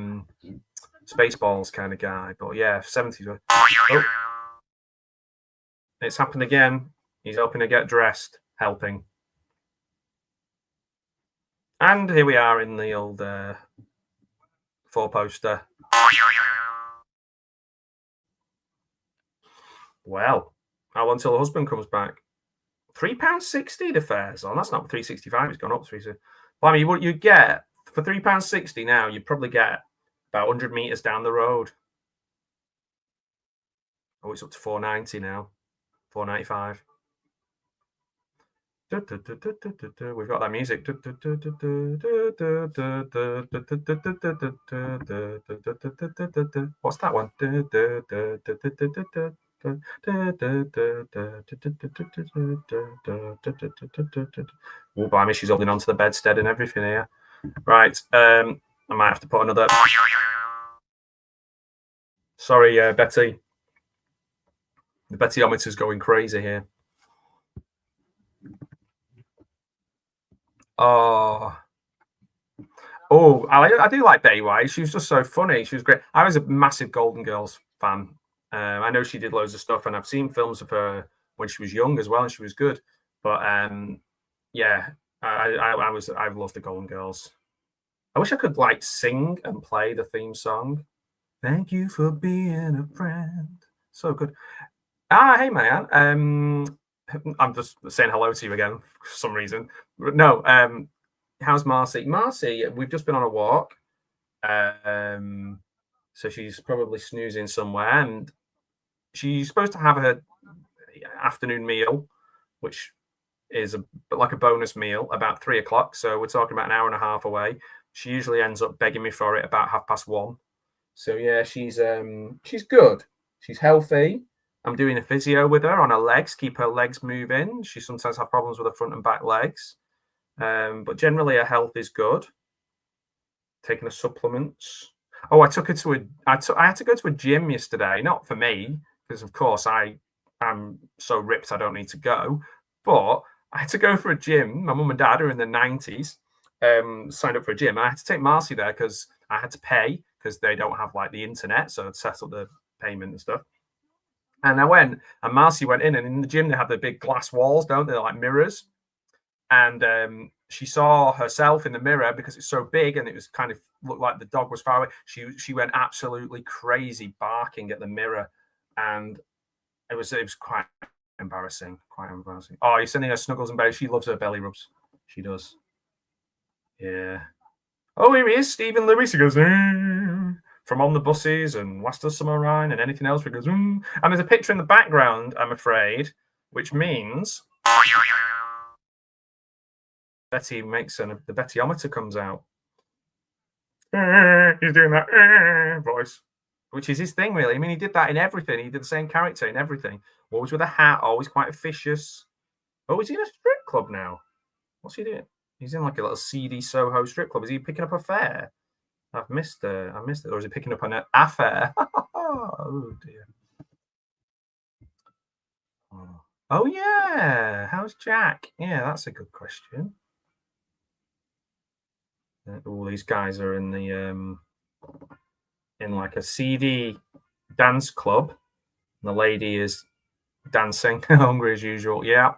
Spaceballs kind of guy. But yeah, 70s. Oh. It's happened again. He's helping to get dressed, helping. And here we are in the old four-poster. Well, how long until the husband comes back? £3.60 the fares on. That's not £3.65. It's gone up £3. Well, I mean, what you get for £3.60 now, you probably get about 100 meters down the road. Oh, it's up to £4.90 now. £4.95. We've got that music. What's that one? Oh, blimey, she's holding onto the bedstead and everything here. Right, I might have to put another. Sorry, Betty. The Bettyometer's going crazy here. Oh. Oh, I do like Betty White. She was just so funny. She was great. I was a massive Golden Girls fan. I know she did loads of stuff, and I've seen films of her when she was young as well, and she was good. But yeah, I loved the Golden Girls. I wish I could like sing and play the theme song. Thank you for being a friend. So good. Hey man. I'm just saying hello to you again for some reason. No, how's Marcy? Marcy, we've just been on a walk. So she's probably snoozing somewhere, and she's supposed to have her afternoon meal, which is like a bonus meal about 3 o'clock. So we're talking about an hour and a half away. She usually ends up begging me for it about 1:30. So yeah, she's good. She's healthy. I'm doing a physio with her on her legs, keep her legs moving. She sometimes has problems with her front and back legs, but generally her health is good. Taking her supplements. Oh, I took her to I had to go to a gym yesterday, not for me, because of course I'm so ripped I don't need to go, but I had to go for a gym. My mum and dad are in their 90s, signed up for a gym. I had to take Marcy there because I had to pay because they don't have like the internet, so I'd set up the payment and stuff. And I went, and Marcy went in, and in the gym they have the big glass walls, don't they? They're like mirrors. And she saw herself in the mirror because it's so big, and it was kind of looked like the dog was far away. She went absolutely crazy, barking at the mirror, and it was quite embarrassing. Quite embarrassing. Oh, you're sending her snuggles and belly. She loves her belly rubs. She does. Yeah. Oh, here he is, Stephen Lewis. He goes, from On the Buses and Last of Summer Rhine and anything else. He goes, and there's a picture in the background, I'm afraid, which means Betty makes the Bettyometer comes out. He's doing that voice, which is his thing, really. I mean, he did that in everything. He did the same character in everything. Always with a hat, always quite officious. Oh, is he in a strip club now? What's he doing? He's in like a little seedy Soho strip club. Is he picking up a fare? I've missed it. Or is he picking up an affair? Oh, dear. Oh, yeah. How's Jack? Yeah, that's a good question. All these guys are in the in like a seedy dance club. The lady is dancing, hungry as usual. Yeah.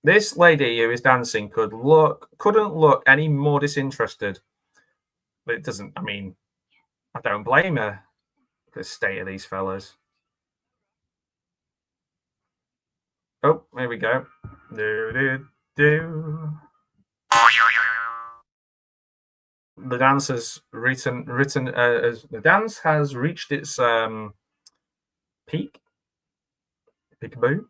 This lady who is dancing couldn't look any more disinterested. But it doesn't, I mean, I don't blame her. The state of these fellas. Oh, here we go. The dance has the dance has reached its peak. Peekaboo.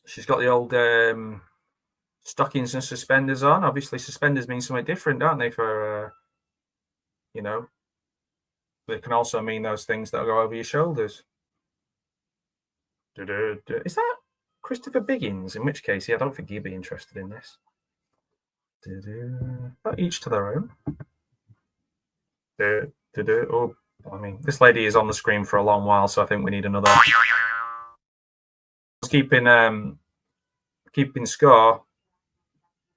She's got the old stockings and suspenders on. Obviously, suspenders mean something different, don't they? For you know, they can also mean those things that go over your shoulders. Is that Christopher Biggins? In which case, yeah, I don't think he'd be interested in this. But each to their own. Oh, I mean, this lady is on the screen for a long while, so I think we need another. Keeping score.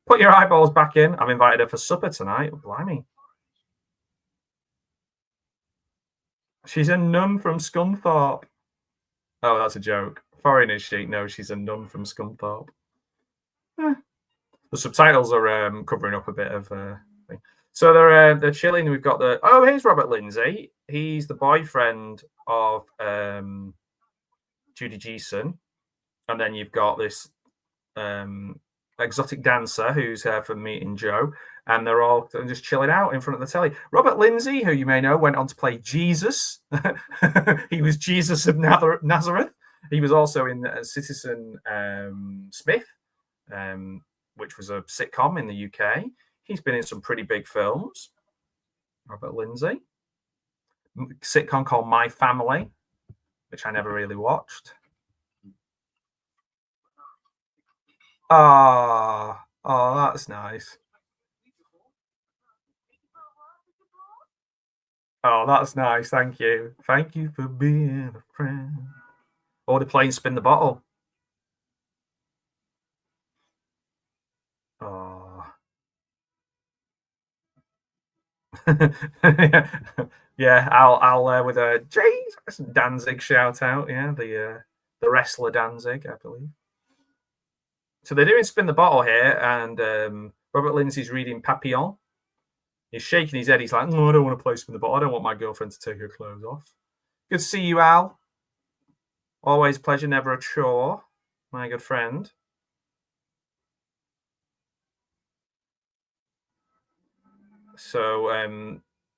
Put your eyeballs back in. I've invited her for supper tonight. Oh, blimey. She's a nun from Scunthorpe. Oh, that's a joke. Foreign is she? No, she's a nun from Scunthorpe. The subtitles are covering up a bit of thing. So they're chilling. We've got here's Robert Lindsay. He's the boyfriend of Judy Geeson. And then you've got this exotic dancer who's here for Meeting Joe. And they're all just chilling out in front of the telly. Robert Lindsay, who you may know, went on to play Jesus. He was Jesus of Nazareth. He was also in Citizen Smith, which was a sitcom in the UK. He's been in some pretty big films. Robert Lindsay. Sitcom called My Family, which I never really watched. Oh, that's nice. Oh, that's nice. Thank you. Thank you for being a friend. Or they're playing Spin the Bottle. Oh. Yeah, I'll with a Jesus Danzig shout out. Yeah, the wrestler Danzig, I believe. So they're doing Spin the Bottle here, and Robert Lindsay's reading Papillon. He's shaking his head. He's like, "No, I don't want to play Spin the Bottle. I don't want my girlfriend to take her clothes off." Good to see you, Al. Always a pleasure, never a chore. My good friend. So,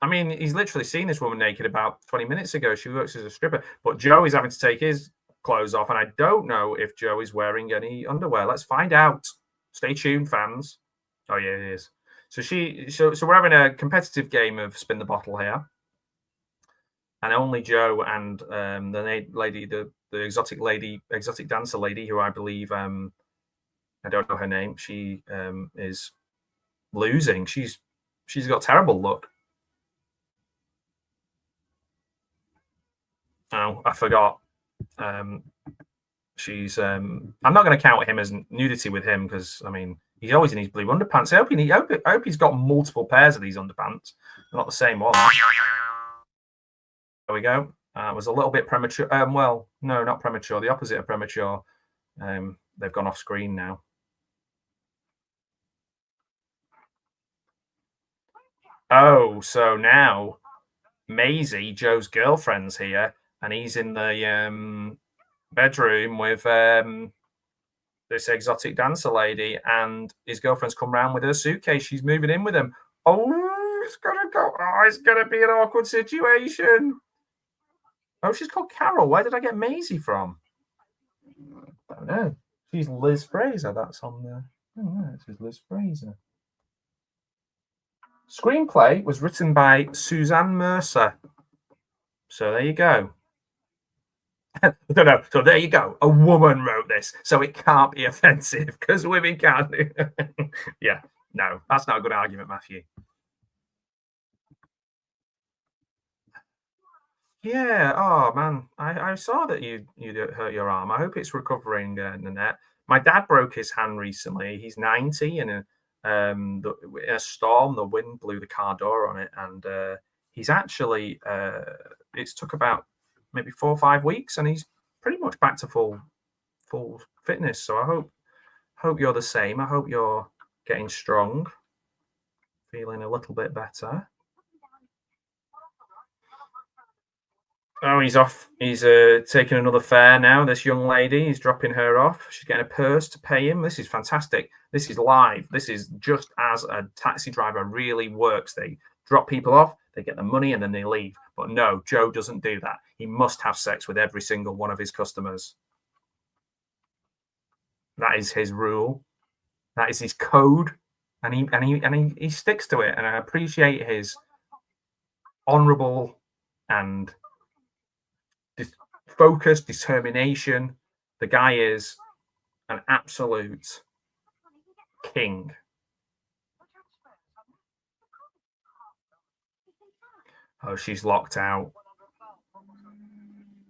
I mean, he's literally seen this woman naked about 20 minutes ago. She works as a stripper, but Joe is having to take his clothes off, and I don't know if Joe is wearing any underwear. Let's find out. Stay tuned, fans. Oh yeah, it is. So we're having a competitive game of Spin the Bottle here, and only Joe and the lady, the exotic dancer lady, who I believe I don't know her name. She is losing. She's got terrible luck. Oh, I forgot. She's. I'm not going to count him as nudity with him because I mean he's always in his blue underpants. I hope he's got multiple pairs of these underpants, not the same one. There we go. It was a little bit premature. Well, no, not premature. The opposite of premature. They've gone off screen now. Oh, so now Maisie, Joe's girlfriend's here, and he's in the bedroom with this exotic dancer lady, and his girlfriend's come round with her suitcase. She's moving in with him. Oh, it's gonna go. Oh, it's gonna be an awkward situation. Oh, she's called Carol. Where did I get Maisie from? I don't know. She's Liz Fraser. That's on there. Oh, no, this is Liz Fraser. Screenplay was written by Suzanne Mercer. So there you go. No. So there you go. A woman wrote this, so it can't be offensive because women can't do. Yeah, no, that's not a good argument, Matthew. Yeah. Oh man, I saw that you hurt your arm. I hope it's recovering, Nanette. My dad broke his hand recently. He's 90, and in a storm, the wind blew the car door on it, and he's actually it's took about maybe 4 or 5 weeks, and he's pretty much back to full fitness. So I hope you're the same. I hope you're getting strong, feeling a little bit better. Oh, he's off. He's taking another fare now. This young lady, he's dropping her off. She's getting a purse to pay him. This is fantastic. This is live. This is just as a taxi driver really works. They drop people off, they get the money, and then they leave. But no, Joe doesn't do that. He must have sex with every single one of his customers. That is his rule. That is his code, and he sticks to it. And I appreciate his honourable and focus, determination. The guy is an absolute king. Oh, she's locked out.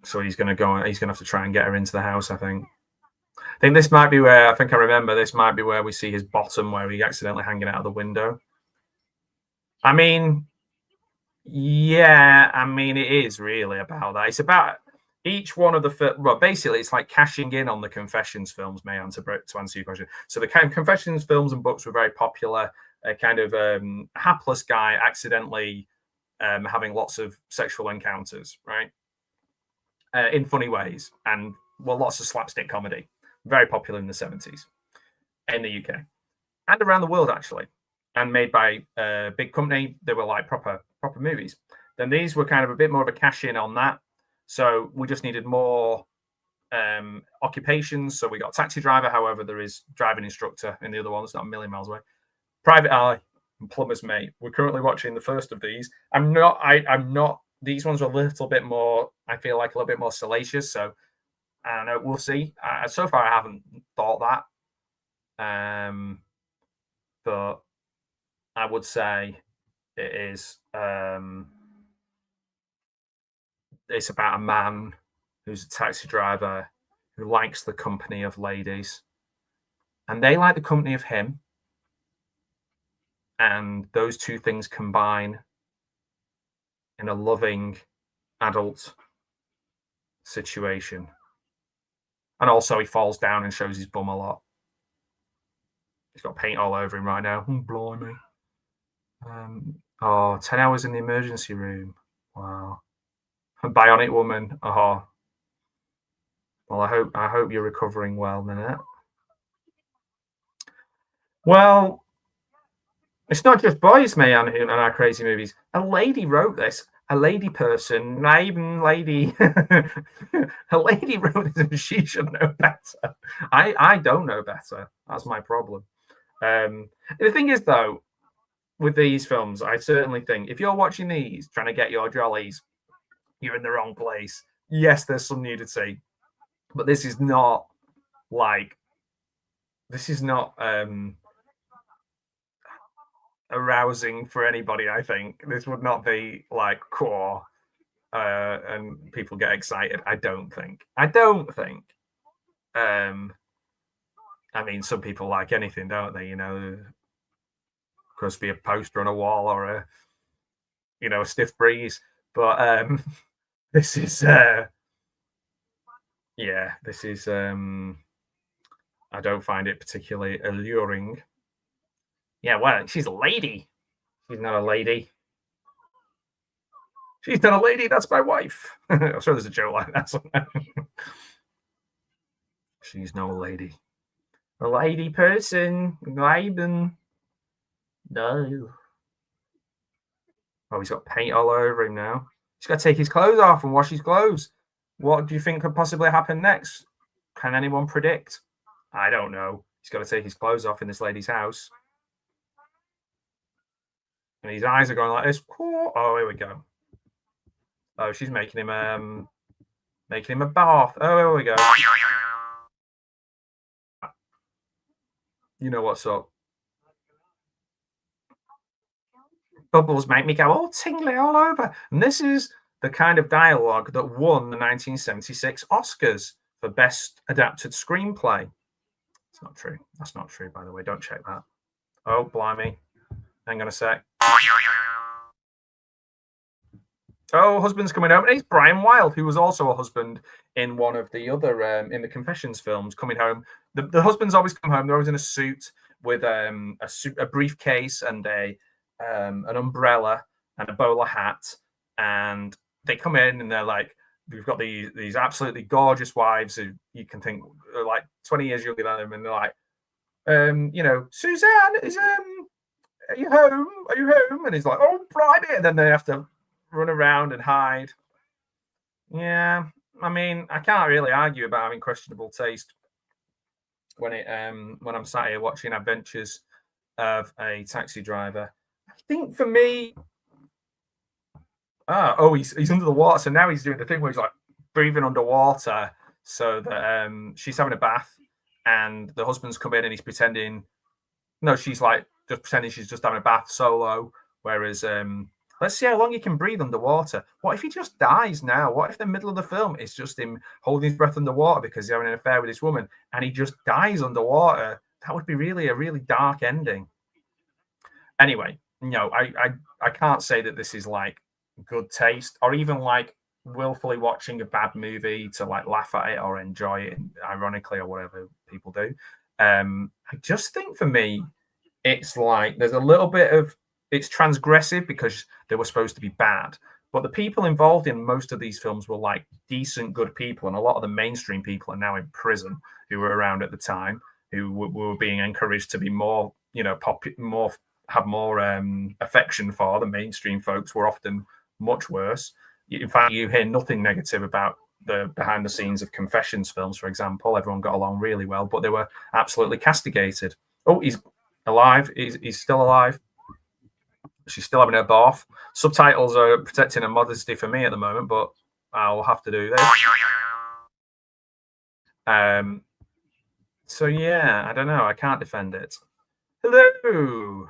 So he's going to go. He's going to have to try and get her into the house, I think. I think this might be where, I think I remember, this might be where we see his bottom, where he accidentally hanging out of the window. I mean, yeah, I mean, it is really about that. It's about each one of the well, basically, it's like cashing in on the Confessions films, to answer your question. So the Confessions films and books were very popular. A kind of hapless guy accidentally having lots of sexual encounters, right? In funny ways, and well, lots of slapstick comedy. Very popular in the 70s in the UK and around the world, actually, and made by a big company. They were like proper movies. Then these were kind of a bit more of a cash in on that. So we just needed more occupations. So we got taxi driver. However, there is driving instructor in the other one. It's not a million miles away. Private eye and plumber's mate. We're currently watching the first of these. I'm not. These ones are a little bit more. I feel like a little bit more salacious. So I don't know. We'll see. So far, I haven't thought that. But I would say it is. it's about a man who's a taxi driver who likes the company of ladies, and they like the company of him, and those two things combine in a loving adult situation. And also he falls down and shows his bum a lot. He's got paint all over him right now. Blimey. 10 hours in the emergency room. Wow. A bionic woman. Oh. Well, I hope you're recovering well, Nanette. Well, it's not just boys, man, who on our crazy movies. A lady wrote this. A lady person, not even lady. A lady wrote this, and she should know better. I don't know better. That's my problem. The thing is, though, with these films, I certainly think if you're watching these, trying to get your jollies, you're in the wrong place. Yes, there's some nudity, but this is not arousing for anybody. I think this would not be like core and people get excited. I don't think I mean, some people like anything, don't they? You know, could be a poster on a wall or a stiff breeze, but this is I don't find it particularly alluring. Yeah, well, she's a lady. She's not a lady. She's not a lady. That's my wife. I'm sure there's a joke like that somewhere. She's no lady. A lady person. Leiden. No. Oh, he's got paint all over him now. He's got to take his clothes off and wash his clothes. What do you think could possibly happen next? Can anyone predict? I don't know. He's got to take his clothes off in this lady's house. And his eyes are going like this. Oh, here we go. Oh, she's making him a bath. Oh, here we go. You know what's up. Bubbles make me go all tingly all over. And this is the kind of dialogue that won the 1976 Oscars for Best Adapted Screenplay. It's not true. That's not true, by the way. Don't check that. Oh, blimey. Hang on a sec. Oh, husband's coming home. And it's Brian Wilde, who was also a husband in one of the other, in the Confessions films, coming home. The husbands always come home. They're always in a suit with a briefcase and an umbrella and a bowler hat. And they come in and they're like, we've got these absolutely gorgeous wives who you can think are like 20 years younger than them. And they're like, Suzanne, are you home? Are you home? And he's like, oh, blimey. And then they have to run around and hide. Yeah, I mean, I can't really argue about having questionable taste when I'm sat here watching Adventures of a Taxi Driver. I think for me, he's under the water, so now he's doing the thing where he's like breathing underwater, so that she's having a bath, and the husband's come in and he's pretending. No, she's like just pretending she's just having a bath solo, whereas let's see how long he can breathe underwater. What if he just dies now? What if the middle of the film is just him holding his breath underwater because he's having an affair with this woman and he just dies underwater? That would be a really dark ending. Anyway, no, I can't say that this is like good taste or even like willfully watching a bad movie to like laugh at it or enjoy it ironically or whatever people do. I just think for me, it's like there's a little bit of it's transgressive because they were supposed to be bad. But the people involved in most of these films were like decent, good people. And a lot of the mainstream people are now in prison who were around at the time, who were being encouraged to be more, have more affection for. The mainstream folks were often much worse. In fact, you hear nothing negative about the behind the scenes of Confessions films, for example. Everyone got along really well, but they were absolutely castigated. Oh, he's alive. He's still alive. She's still having her bath. Subtitles are protecting her modesty for me at the moment, but I'll have to do this. So yeah, I don't know. I can't defend it. Hello.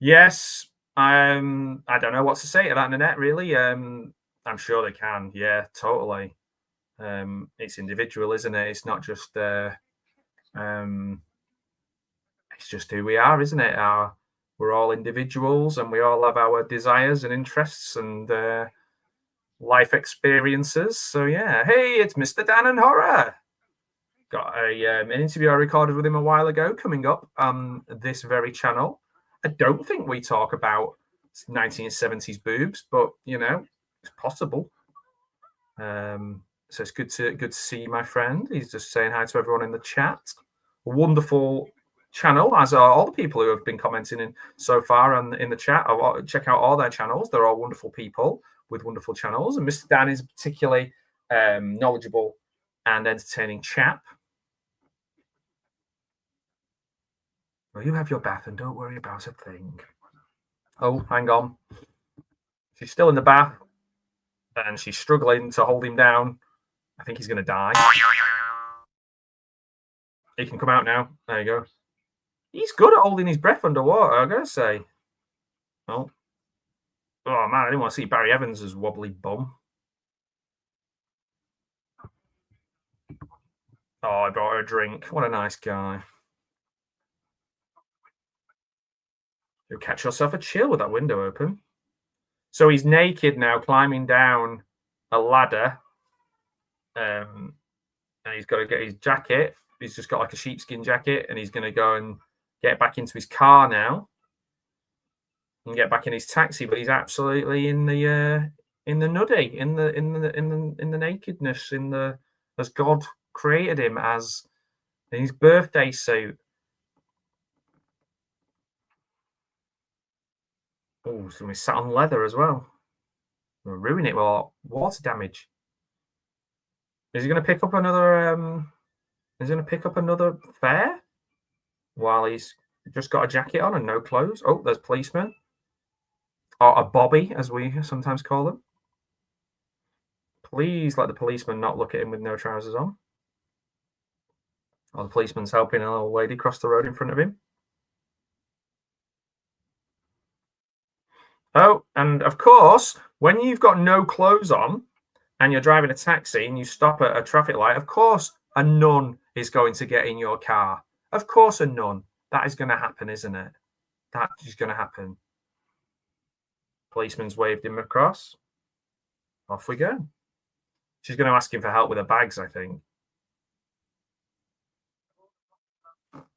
Yes. I don't know what to say to that, Nanette, really. I I'm sure they can. Yeah, totally. It's individual, isn't it? It's not just it's just who we are, isn't it? We're all individuals, and we all have our desires and interests and life experiences. So yeah, hey, it's Mr. Dan and Horror. Got an interview I recorded with him a while ago coming up on this very channel. I don't think we talk about 1970s boobs, but you know, it's possible. So it's good to see my friend. He's just saying hi to everyone in the chat. A wonderful channel, as are all the people who have been commenting in so far and in the chat. Check out all their channels. They're all wonderful people with wonderful channels. And Mr. Dan is a particularly knowledgeable and entertaining chap. Well, you have your bath and don't worry about a thing. Oh, hang on. She's still in the bath and she's struggling to hold him down. I think he's going to die. He can come out now. There you go. He's good at holding his breath underwater, I've got to say. Oh. Oh, man, I didn't want to see Barry Evans' wobbly bum. Oh, I brought her a drink. What a nice guy. You'll catch yourself a chill with that window open. So he's naked now, climbing down a ladder. And he's got to get his jacket. He's just got like a sheepskin jacket, and he's going to go and get back into his car now and get back in his taxi. But he's absolutely in the nuddy, in the nakedness, as God created him, as in his birthday suit. Oh, so he's sat on leather as well. We'll ruin it with water damage. Is he going to pick up another? Is he going to pick up another fare while he's just got a jacket on and no clothes? Oh, there's policemen, or a bobby, as we sometimes call them. Please let the policeman not look at him with no trousers on. Or the policeman's helping a little lady cross the road in front of him. Oh, and of course, when you've got no clothes on and you're driving a taxi and you stop at a traffic light, of course, a nun is going to get in your car. Of course, a nun. That is going to happen, isn't it? That is going to happen. Policeman's waved him across. Off we go. She's going to ask him for help with her bags, I think.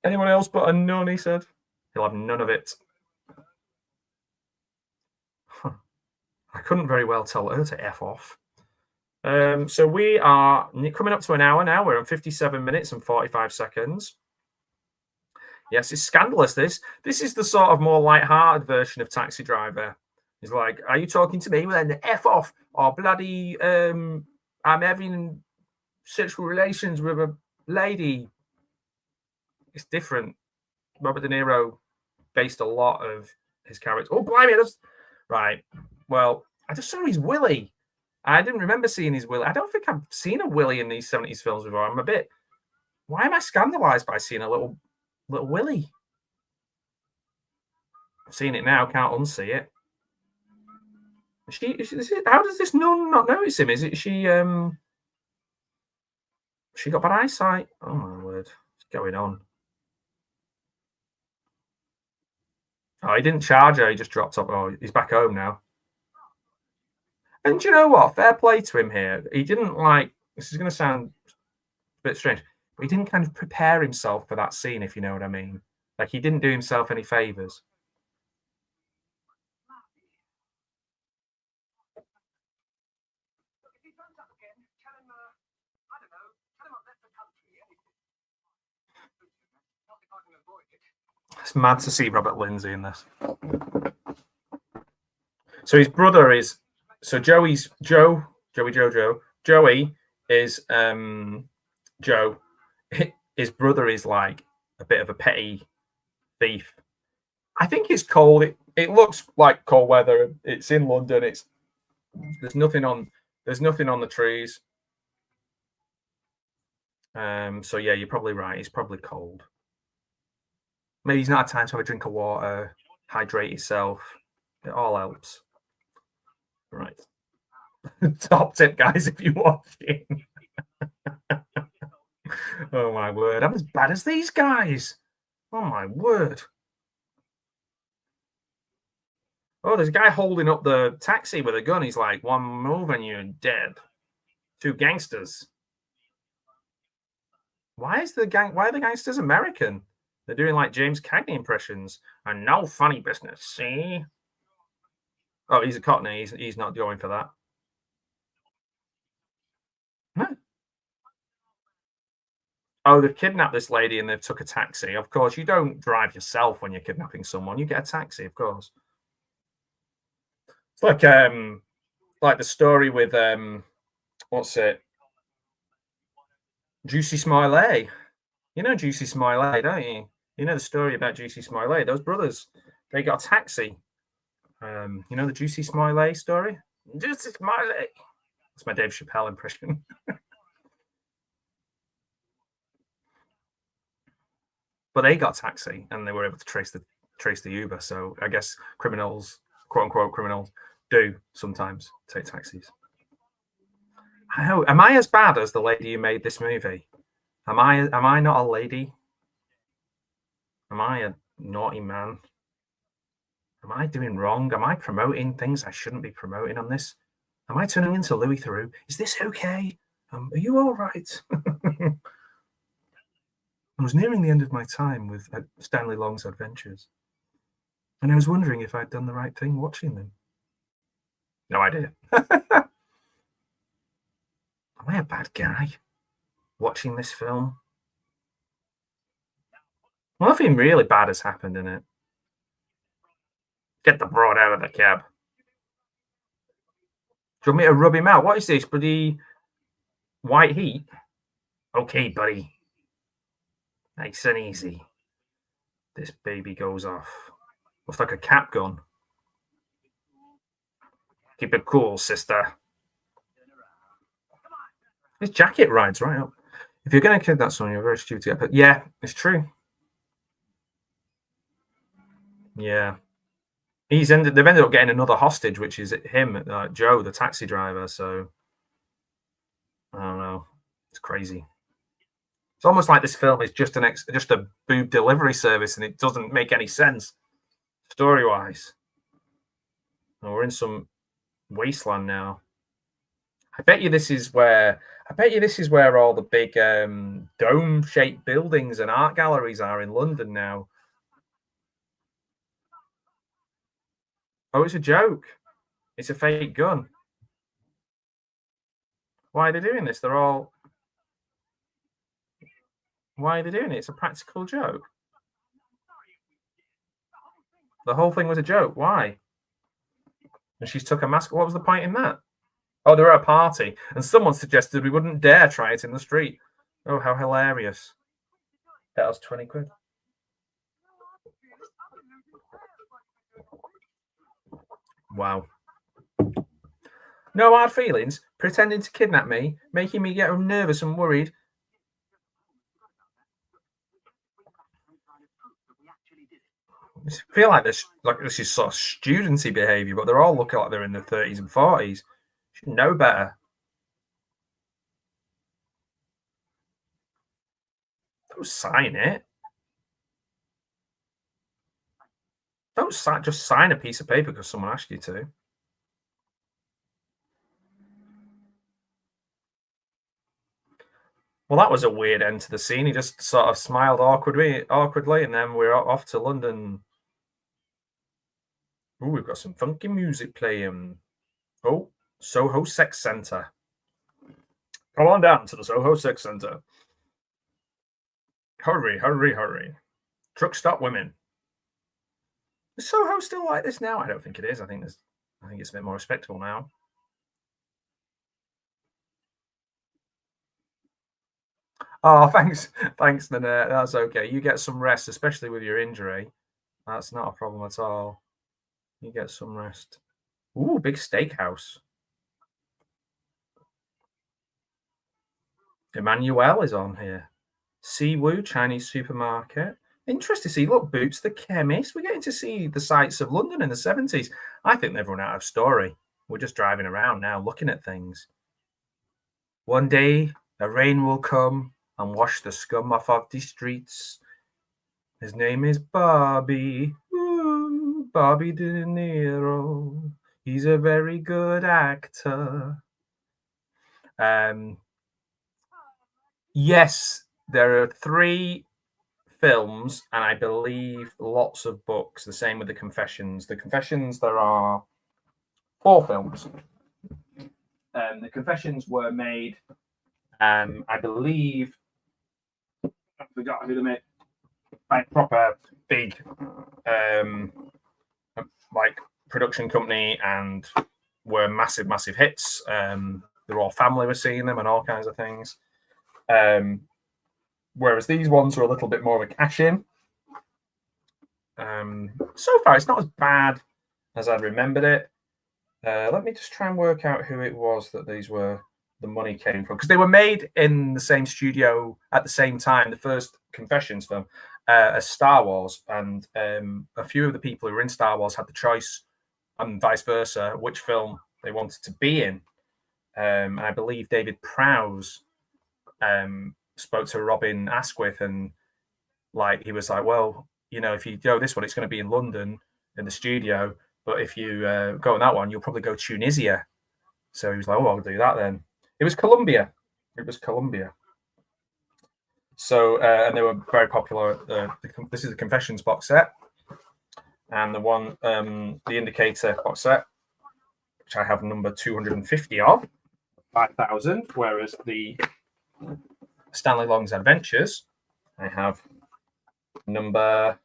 Anyone else but a nun, he said. He'll have none of it. I couldn't very well tell her to F off. So we are coming up to an hour now. We're on 57 minutes and 45 seconds. Yes, it's scandalous, this. This is the sort of more light-hearted version of Taxi Driver. He's like, are you talking to me? Well, then F off. Or bloody, I'm having sexual relations with a lady. It's different. Robert De Niro based a lot of his character. Oh, blimey. Right. Well, I just saw his willy. I didn't remember seeing his willy. I don't think I've seen a willy in these 70s films before. I'm a bit... Why am I scandalized by seeing a little willy? I've seen it now. Can't unsee it. How does this nun not notice him? Is it she got bad eyesight? Oh, my word. What's going on? Oh, he didn't charge her. He just dropped off. Oh, he's back home now. And do you know what? Fair play to him here. He didn't this is going to sound a bit strange, but he didn't kind of prepare himself for that scene, if you know what I mean. Like, he didn't do himself any favors. It's mad to see Robert Lindsay in this. So his brother is... So Joey is Joe. His brother is like a bit of a petty thief. I think it's cold. It looks like cold weather. It's in London. There's nothing on the trees. So yeah, you're probably right. It's probably cold. Maybe he's not had time to have a drink of water, hydrate yourself. It all helps. Right. Top tip, guys, if you're watching. Oh my word, I'm as bad as these guys. Oh my word. Oh, there's a guy holding up the taxi with a gun. He's like, one move and you're dead. Two gangsters. Why are the gangsters American? They're doing like James Cagney impressions. And no funny business, see? Oh, he's a Cockney. He's not going for that. Huh? Oh, they've kidnapped this lady and they've took a taxi. Of course, you don't drive yourself when you're kidnapping someone. You get a taxi, of course. It's like the story with what's it? Juicy Smiley. You know Juicy Smiley, don't you? You know the story about Juicy Smiley. Those brothers, they got a taxi. You know the Juicy Smiley story? Juicy Smiley. That's my Dave Chappelle impression. But they got a taxi and they were able to trace the Uber. So I guess criminals, quote unquote criminals, do sometimes take taxis. Am I as bad as the lady who made this movie? Am I not a lady? Am I a naughty man? Am I doing wrong? Am I promoting things I shouldn't be promoting on this? Am I turning into Louis Theroux? Is this okay? Are you all right? I was nearing the end of my time with Stanley Long's adventures, and I was wondering if I'd done the right thing watching them. No idea. Am I a bad guy watching this film? Well, nothing really bad has happened in it. Get the broad out of the cab. Do you want me to rub him out? What is this, bloody white heat? Okay, buddy. Nice and easy. This baby goes off. Looks like a cap gun. Keep it cool, sister. His jacket rides right up. If you're going to kidnap someone, you're very stupid to get. But yeah, it's true. Yeah. They've ended up getting another hostage, which is him, Joe, the taxi driver. So I don't know. It's crazy. It's almost like this film is just a boob delivery service, and it doesn't make any sense story-wise. And we're in some wasteland now. I bet you this is where all the big dome-shaped buildings and art galleries are in London now. Oh, it's a joke. It's a fake gun. Why are they doing this? Why are they doing it? It's a practical joke. The whole thing was a joke. Why? And she's took a mask. What was the point in that? Oh, they were at a party, and someone suggested we wouldn't dare try it in the street. Oh, how hilarious. That was 20 quid. Wow. No hard feelings, pretending to kidnap me, making me get nervous and worried. I feel like this is sort of studenty behaviour, but they're all looking like they're in their 30s and 40s. Should know better. Don't sign it. Don't just sign a piece of paper because someone asked you to. Well, that was a weird end to the scene. He just sort of smiled awkwardly, and then we're off to London. Oh, we've got some funky music playing. Oh, Soho Sex Centre. Come on down to the Soho Sex Centre. Hurry, hurry, hurry. Truck stop women. Is Soho still like this now? I don't think it is. I think it's a bit more respectable now. Oh, thanks, Nanette. That's okay. You get some rest, especially with your injury. That's not a problem at all. You get some rest. Ooh, big steakhouse. Emmanuel is on here. Siwoo Chinese supermarket. Interesting to see. Look, Boots the chemist. We're getting to see the sights of London in the 70s. I think they've run out of story. We're just driving around now, looking at things. One day, the rain will come and wash the scum off of the streets. His name is Bobby. Ooh, Bobby De Niro. He's a very good actor. Yes, there are 3 films, and I believe lots of books. The same with the Confessions. The Confessions, there are 4 films. The Confessions were made, I believe, I forgot who they made, like proper big, like production company, and were massive, massive hits. The royal family were seeing them and all kinds of things. Whereas these ones are a little bit more of a cash-in. So far, it's not as bad as I remembered it. Let me just try and work out who it was that the money came from, because they were made in the same studio at the same time. The first Confessions film, as Star Wars, and a few of the people who were in Star Wars had the choice, and vice versa, which film they wanted to be in. And I believe David Prowse spoke to Robin Asquith, and like he was like, well, if you go this one, it's going to be in London in the studio, but if you go on that one, you'll probably go Tunisia. So he was like, oh, I'll do that then. It was Colombia. So, and they were very popular. This is the Confessions box set, and the one, the Indicator box set, which I have number 250 of, 5,000, whereas the Stanley Long's Adventures, I have number,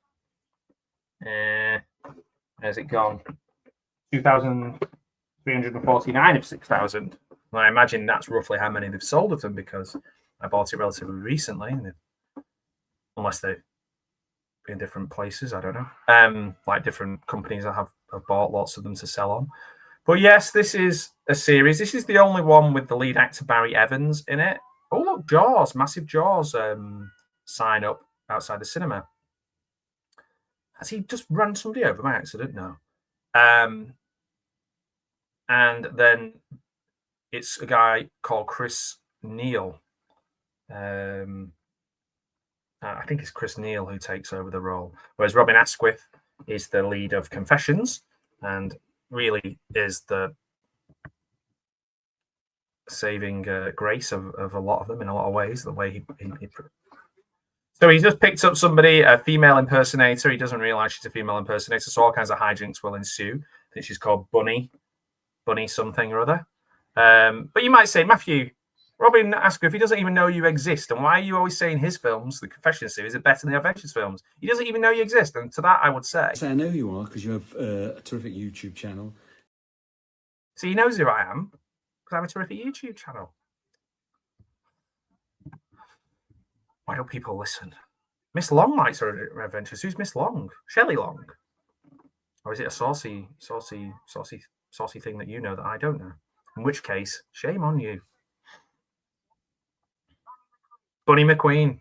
where's it gone? 2,349 of 6,000. And I imagine that's roughly how many they've sold of them, because I bought it relatively recently, unless they're in different places, I don't know. Like different companies that have bought lots of them to sell on. But yes, this is a series. This is the only one with the lead actor Barry Evans in it. Oh look, Jaws, massive Jaws sign up outside the cinema. Has he just run somebody over by accident? No. And then it's a guy called Chris Neal. I think it's Chris Neal who takes over the role, whereas Robin Asquith is the lead of Confessions, and really is the saving grace of a lot of them in a lot of ways. The way he so he's just picked up somebody, a female impersonator. He doesn't realize she's a female impersonator, so all kinds of hijinks will ensue. I think she's called Bunny something or other. But you might say, Matthew, Robin Asquith, he doesn't even know you exist, and why are you always saying his films, the Confessions series, are better than the Adventures films? He doesn't even know you exist, and to that I would say, I know who you are because you have a terrific YouTube channel. So he knows who I am because I have a terrific YouTube channel. Why don't people listen? Miss Long likes her adventures. Who's Miss Long? Shelley Long, or is it a saucy thing that you know that I don't know? In which case, shame on you. Bunny McQueen.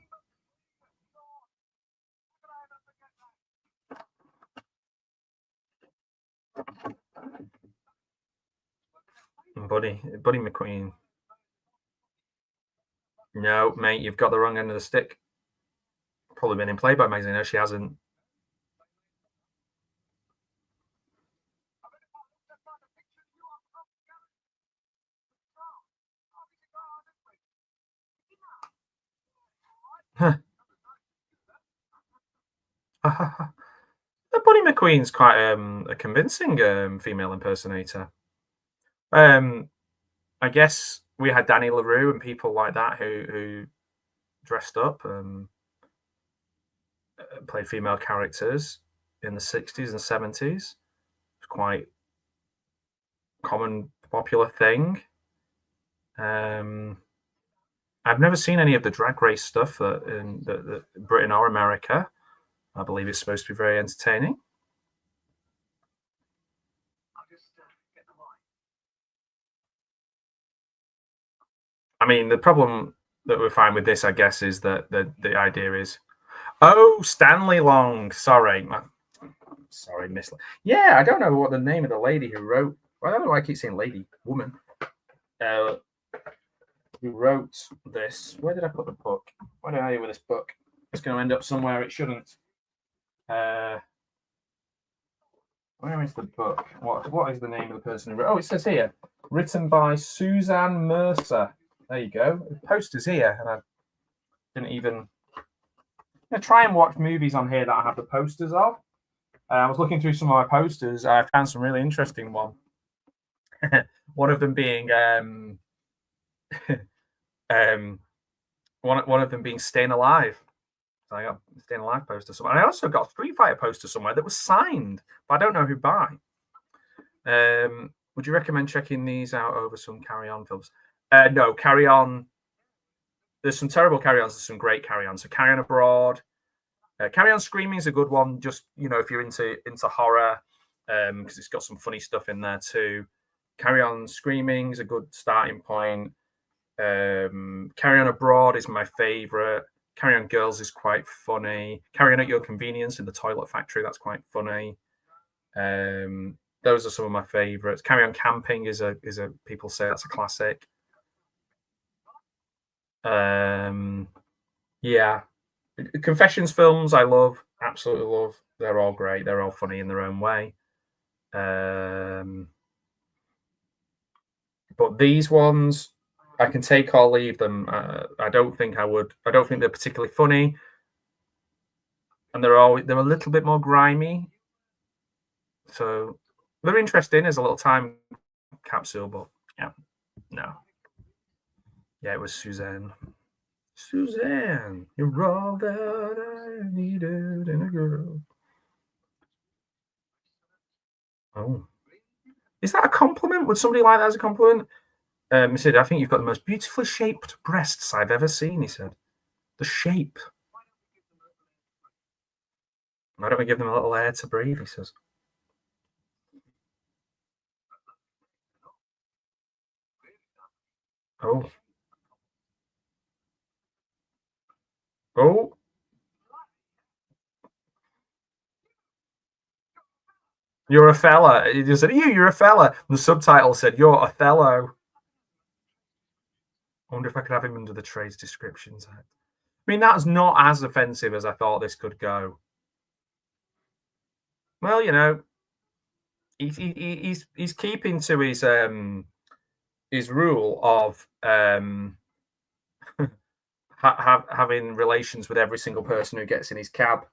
Buddy McQueen. No, mate, you've got the wrong end of the stick. Probably been in Playboy magazine. No, she hasn't. Huh. Bunny McQueen's quite a convincing female impersonator. I guess we had Danny LaRue and people like that who dressed up, played female characters in the 60s and 70s. It's quite common, popular thing. I've never seen any of the drag race stuff that Britain or America. I believe it's supposed to be very entertaining. I mean, the problem that we find with this, I guess, is that the idea is, oh, Stanley Long. Sorry, Miss. Yeah, I don't know what the name of the lady who wrote Well, I don't know why I keep saying lady, woman. Who wrote this? Where did I put the book? Where did I do with this book? It's going to end up somewhere it shouldn't. Where is the book? What is the name of the person who wrote? Oh, it says here, written by Suzanne Mercer. There you go. The poster's here, and I didn't even. I try and watch movies on here that I have the posters of. I was looking through some of my posters. I found some really interesting one. One of them being one of them being Staying Alive. So I got a Staying Alive poster somewhere. And I also got a Street Fighter poster somewhere that was signed, but I don't know who by. Would you recommend checking these out over some Carry On films? No, Carry On. There's some terrible Carry Ons. There's some great Carry On. So Carry On Abroad. Carry On Screaming is a good one. Just if you're into horror, because it's got some funny stuff in there too. Carry On Screaming is a good starting point. Carry On Abroad is my favorite. Carry On Girls is quite funny. Carry On at Your Convenience in the Toilet Factory, that's quite funny. Those are some of my favorites. Carry On Camping is a people say that's a classic. Yeah. Confessions films I love, absolutely love. They're all great. They're all funny in their own way. But these ones, I can take or leave them. I don't think I would. I don't think they're particularly funny, and they're a little bit more grimy. So they're interesting as a little time capsule, but yeah, no. Yeah, it was Suzanne. Suzanne, you're all that I needed in a girl. Oh, is that a compliment? Would somebody like that as a compliment? He said, I think you've got the most beautifully shaped breasts I've ever seen, he said. The shape. Why don't we give them a little air to breathe, he says. Oh. Oh. You're a fella. He just said, you're a fella. The subtitle said, you're Othello. I wonder if I could have him under the trades descriptions. I mean, that's not as offensive as I thought this could go. Well, he's keeping to his rule of having relations with every single person who gets in his cab.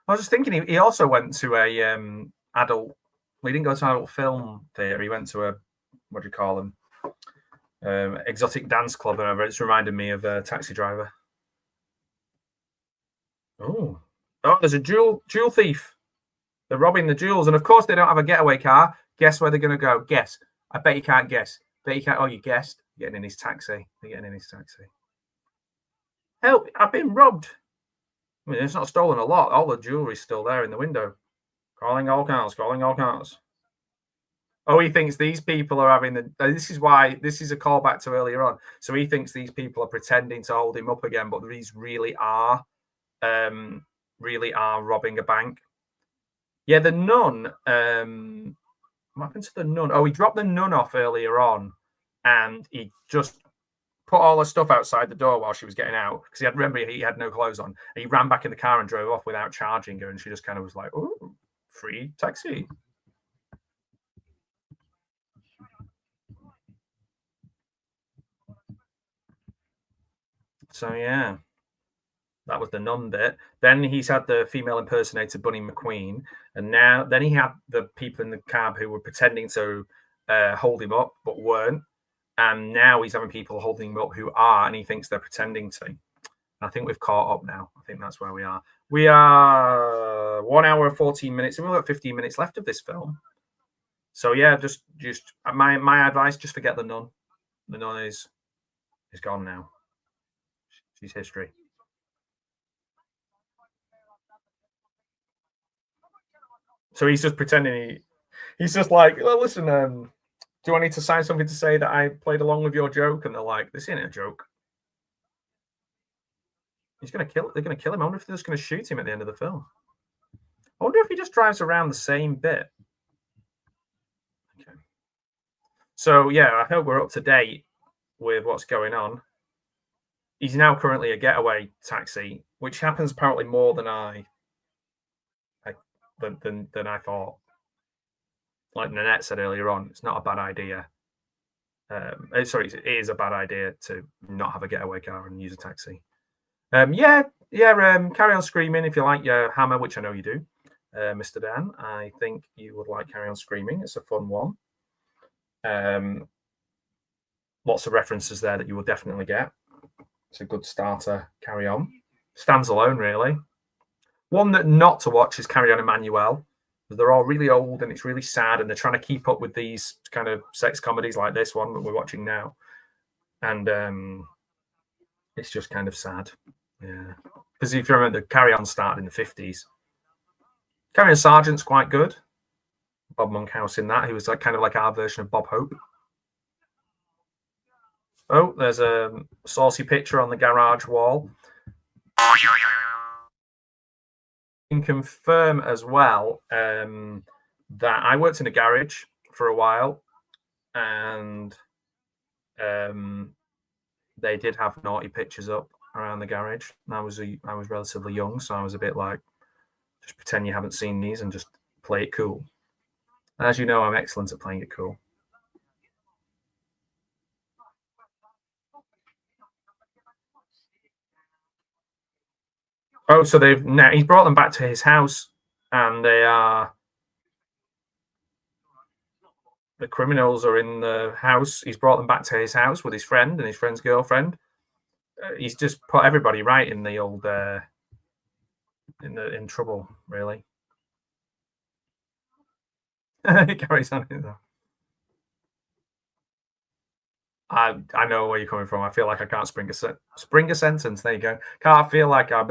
I was just thinking he also went to a adult. Well, he didn't go to an adult film theatre. He went to a, what do you call them? Exotic dance club. Whatever. It's reminded me of a Taxi Driver. Oh, there's a jewel thief. They're robbing the jewels, and of course they don't have a getaway car. Guess where they're going to go? Guess. I bet you can't guess. Bet you can't. Oh, you guessed. Getting in his taxi. They're getting in his taxi. Help! I've been robbed. I mean, it's not stolen a lot. All the jewelry's still there in the window. Calling all cars. Calling all cars. Oh, he thinks these people are having the. This is a callback to earlier on. So he thinks these people are pretending to hold him up again, but these really are robbing a bank. Yeah, the nun. What happened to the nun? Oh, he dropped the nun off earlier on, and he just put all her stuff outside the door while she was getting out because he had no clothes on. And he ran back in the car and drove off without charging her, and she just kind of was like, "Oh, free taxi." So yeah, that was the nun bit. Then he's had the female impersonator Bunny McQueen, and then he had the people in the cab who were pretending to hold him up but weren't, and now he's having people holding him up who are, and he thinks they're pretending to. I think we've caught up now. I think that's where we are. We are 1 hour and 14 minutes, and we've got 15 minutes left of this film. So yeah, just my advice: just forget the nun. The nun is gone now. She's history. So he's just pretending he's just like, well, listen, do I need to sign something to say that I played along with your joke? And they're like, this ain't a joke. They're going to kill him. I wonder if they're just going to shoot him at the end of the film. I wonder if he just drives around the same bit So yeah, I hope we're up to date with what's going on. He's now currently a getaway taxi, which happens apparently more than I thought. Like Nanette said earlier on, it's not a bad idea. Sorry, it is a bad idea to not have a getaway car and use a taxi. Carry on screaming if you like your Hammer, which I know you do, Mr. Dan. I think you would like Carry On Screaming. It's a fun one. Lots of references there that you will definitely get. It's a good starter. Carry On. Stands alone, really. One that not to watch is Carry On Emmanuel. They're all really old and it's really sad, and they're trying to keep up with these kind of sex comedies like this one that we're watching now. And it's just kind of sad. Yeah. Because if you remember, the Carry On started in the 50s. Carry On Sergeant's quite good. Bob Monkhouse in that. He was like kind of like our version of Bob Hope. Oh, there's a saucy picture on the garage wall. Can confirm as well that I worked in a garage for a while, and they did have naughty pictures up around the garage. And I was relatively young, so I was a bit like, just pretend you haven't seen these and just play it cool. And as you know, I'm excellent at playing it cool. Oh, so he's brought them back to his house, and the criminals are in the house. He's brought them back to his house with his friend and his friend's girlfriend. He's just put everybody right in the old in trouble, really. It carries on. I know where you're coming from. I feel like I can't spring a sentence. There you go. I feel like I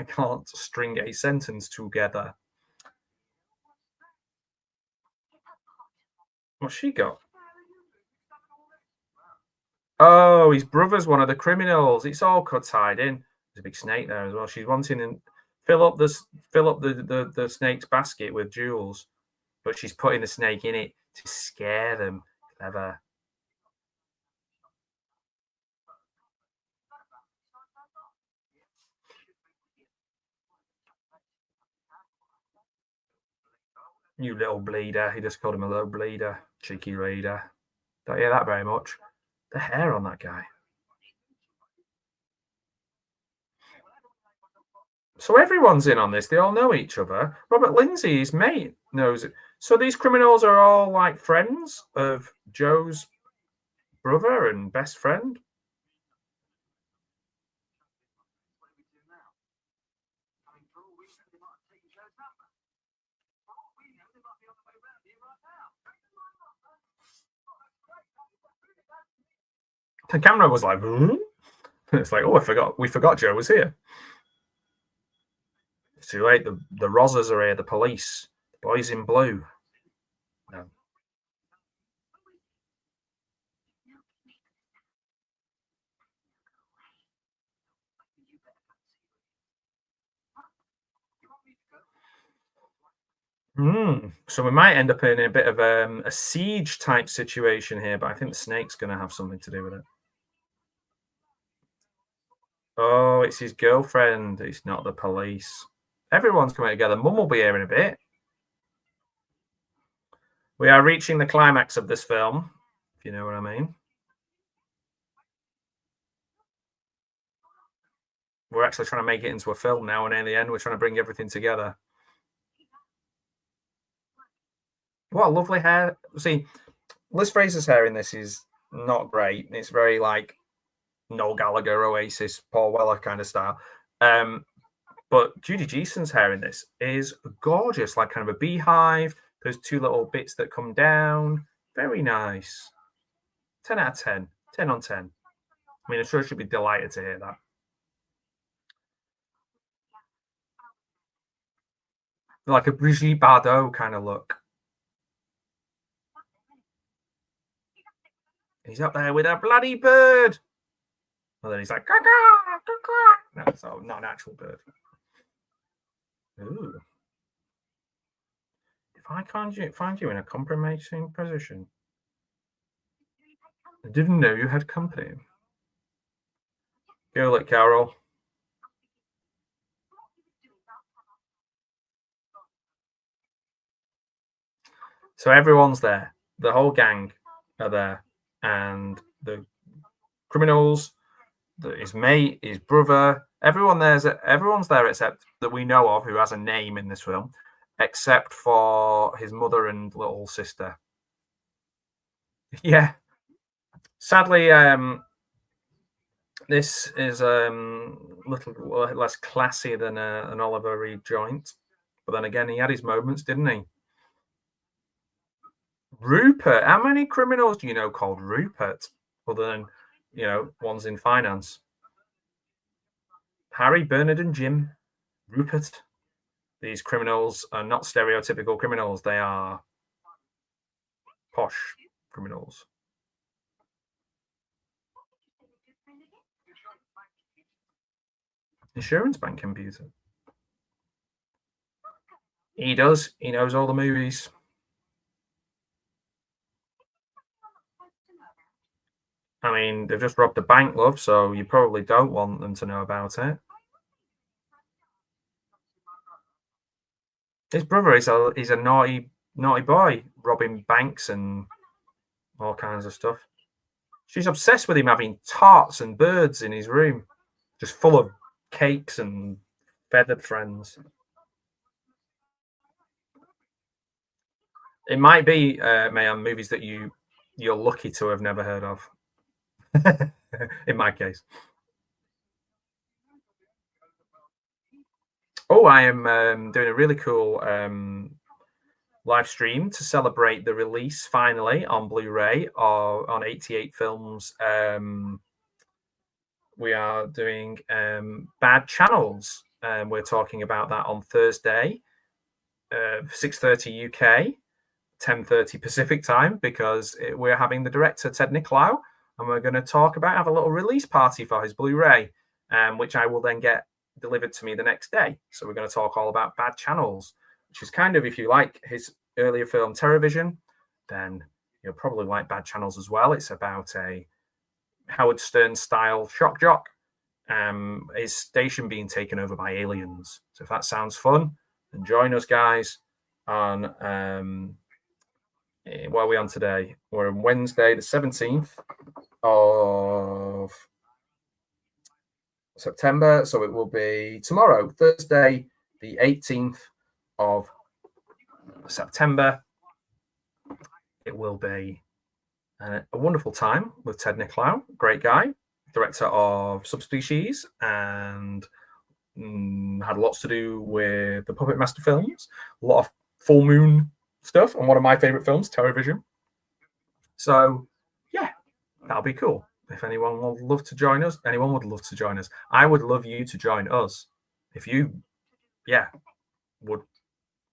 can't string a sentence together. What's she got? Oh, his brother's one of the criminals. It's all tied in. There's a big snake there as well. She's wanting to fill up the snake's basket with jewels, but she's putting the snake in it to scare them. Clever. You little bleeder. He just called him a little bleeder. Cheeky reader. Don't hear that very much. The hair on that guy. So everyone's in on this. They all know each other. Robert Lindsay, his mate, knows it. So these criminals are all like friends of Joe's brother and best friend. The camera was like, it's like, oh, we forgot Joe was here. It's too late. The Rozzers are here, the police, the boys in blue. No. So we might end up in a bit of a siege type situation here, but I think the snake's going to have something to do with it. Oh, it's his girlfriend. It's not the police. Everyone's coming together. Mum will be here in a bit. We are reaching the climax of this film, if you know what I mean. We're actually trying to make it into a film now, and in the end, we're trying to bring everything together. What a lovely hair. See, Liz Fraser's hair in this is not great. It's very like Noel Gallagher, Oasis, Paul Weller kind of style. But Judy Geeson's hair in this is gorgeous, like kind of a beehive. There's two little bits that come down. Very nice. 10 out of 10. 10 on 10. I mean, I'm sure she'd be delighted to hear that. Like a Brigitte Bardot kind of look. He's up there with a bloody bird. And then he's like, caw, caw, caw, caw. No, so not an actual bird. Ooh. If I can't find you in a compromising position. I didn't know you had company. Go it, Carol. So everyone's there. The whole gang are there, and the criminals, his mate, his brother, everyone's there except that we know of who has a name in this film, except for his mother and little sister. Yeah. Sadly, this is a little less classy than an Oliver Reed joint. But then again, he had his moments, didn't he? Rupert. How many criminals do you know called Rupert? Other than, ones in finance. Harry, Bernard, and Jim. Rupert. These criminals are not stereotypical criminals. They are posh criminals. Insurance bank computer. He does. He knows all the movies. I mean, they've just robbed a bank, love, so you probably don't want them to know about it. His brother is a naughty boy, robbing banks and all kinds of stuff. She's obsessed with him having tarts and birds in his room, just full of cakes and feathered friends. It might be, Mayhem, movies that you're lucky to have never heard of. In my case. Oh, I am doing a really cool live stream to celebrate the release finally on Blu-ray or on 88 Films. We are doing Bad Channels. We're talking about that on Thursday, 6:30 UK, 10:30 Pacific time, because we're having the director Ted Nicolau, and we're going to have a little release party for his Blu-ray, which I will then get delivered to me the next day. So we're going to talk all about Bad Channels, which is kind of, if you like his earlier film Terrorvision, then you'll probably like Bad Channels as well. It's about a Howard Stern style shock jock, his station being taken over by aliens. So if that sounds fun, then join us, guys, on what are we on today? We're on Wednesday the 17th of September, so it will be tomorrow, Thursday the 18th of September. It will be a wonderful time with Ted Nicolau, great guy, director of Subspecies, and had lots to do with the Puppet Master films, a lot of Full Moon stuff, and one of my favorite films, Terrorvision. So yeah, that'll be cool. If anyone would love to join us, I would love you to join us. If you, would,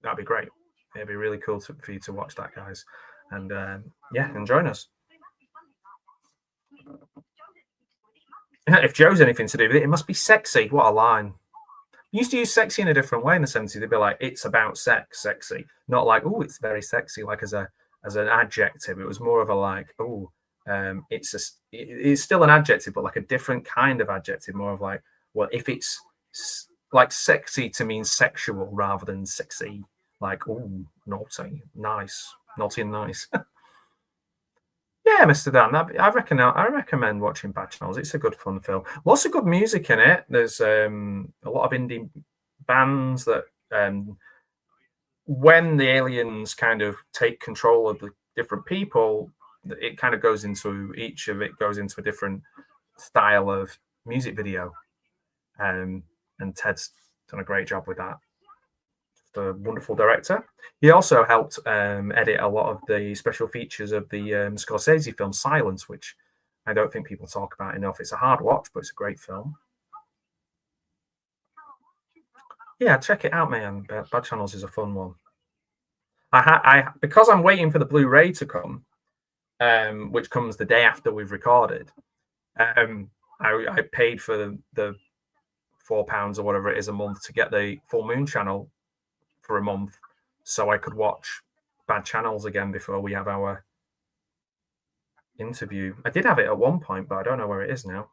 that'd be great. It'd be really cool for you to watch that, guys. And and join us. If Joe's anything to do with it, it must be sexy. What a line. We used to use sexy in a different way in the 70s. They'd be like, it's about sex, sexy. Not like, oh, it's very sexy, like as an adjective. It was more of a like, oh, it's still an adjective, but like a different kind of adjective, more of like, well, if it's like sexy to mean sexual rather than sexy, like, oh, naughty, nice, naughty and nice. Yeah, Mr. Dan, I recommend watching Bad Channels. It's a good fun film. Lots of good music in it. There's a lot of indie bands that when the aliens kind of take control of the different people, it kind of goes into a different style of music video, and Ted's done a great job with that. Just a wonderful director. He also helped edit a lot of the special features of the Scorsese film Silence, which I don't think people talk about enough. It's a hard watch, but it's a great film. Yeah, check it out, man. Bad Channels is a fun one. Because I'm waiting for the Blu-ray to come, which comes the day after we've recorded. I paid for the £4 or whatever it is a month to get the Full Moon channel for a month, so I could watch bad channels again before we have our interview. I did have it at one point, but I don't know where it is now.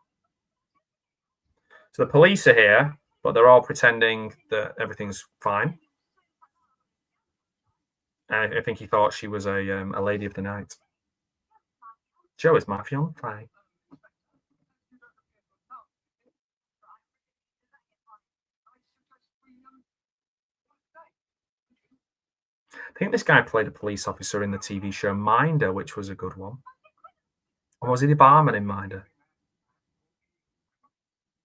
So the police are here, but they're all pretending that everything's fine. I think he thought she was a lady of the night. Joe is my fiancé. I think this guy played a police officer in the TV show Minder, which was a good one. Or was he the barman in Minder?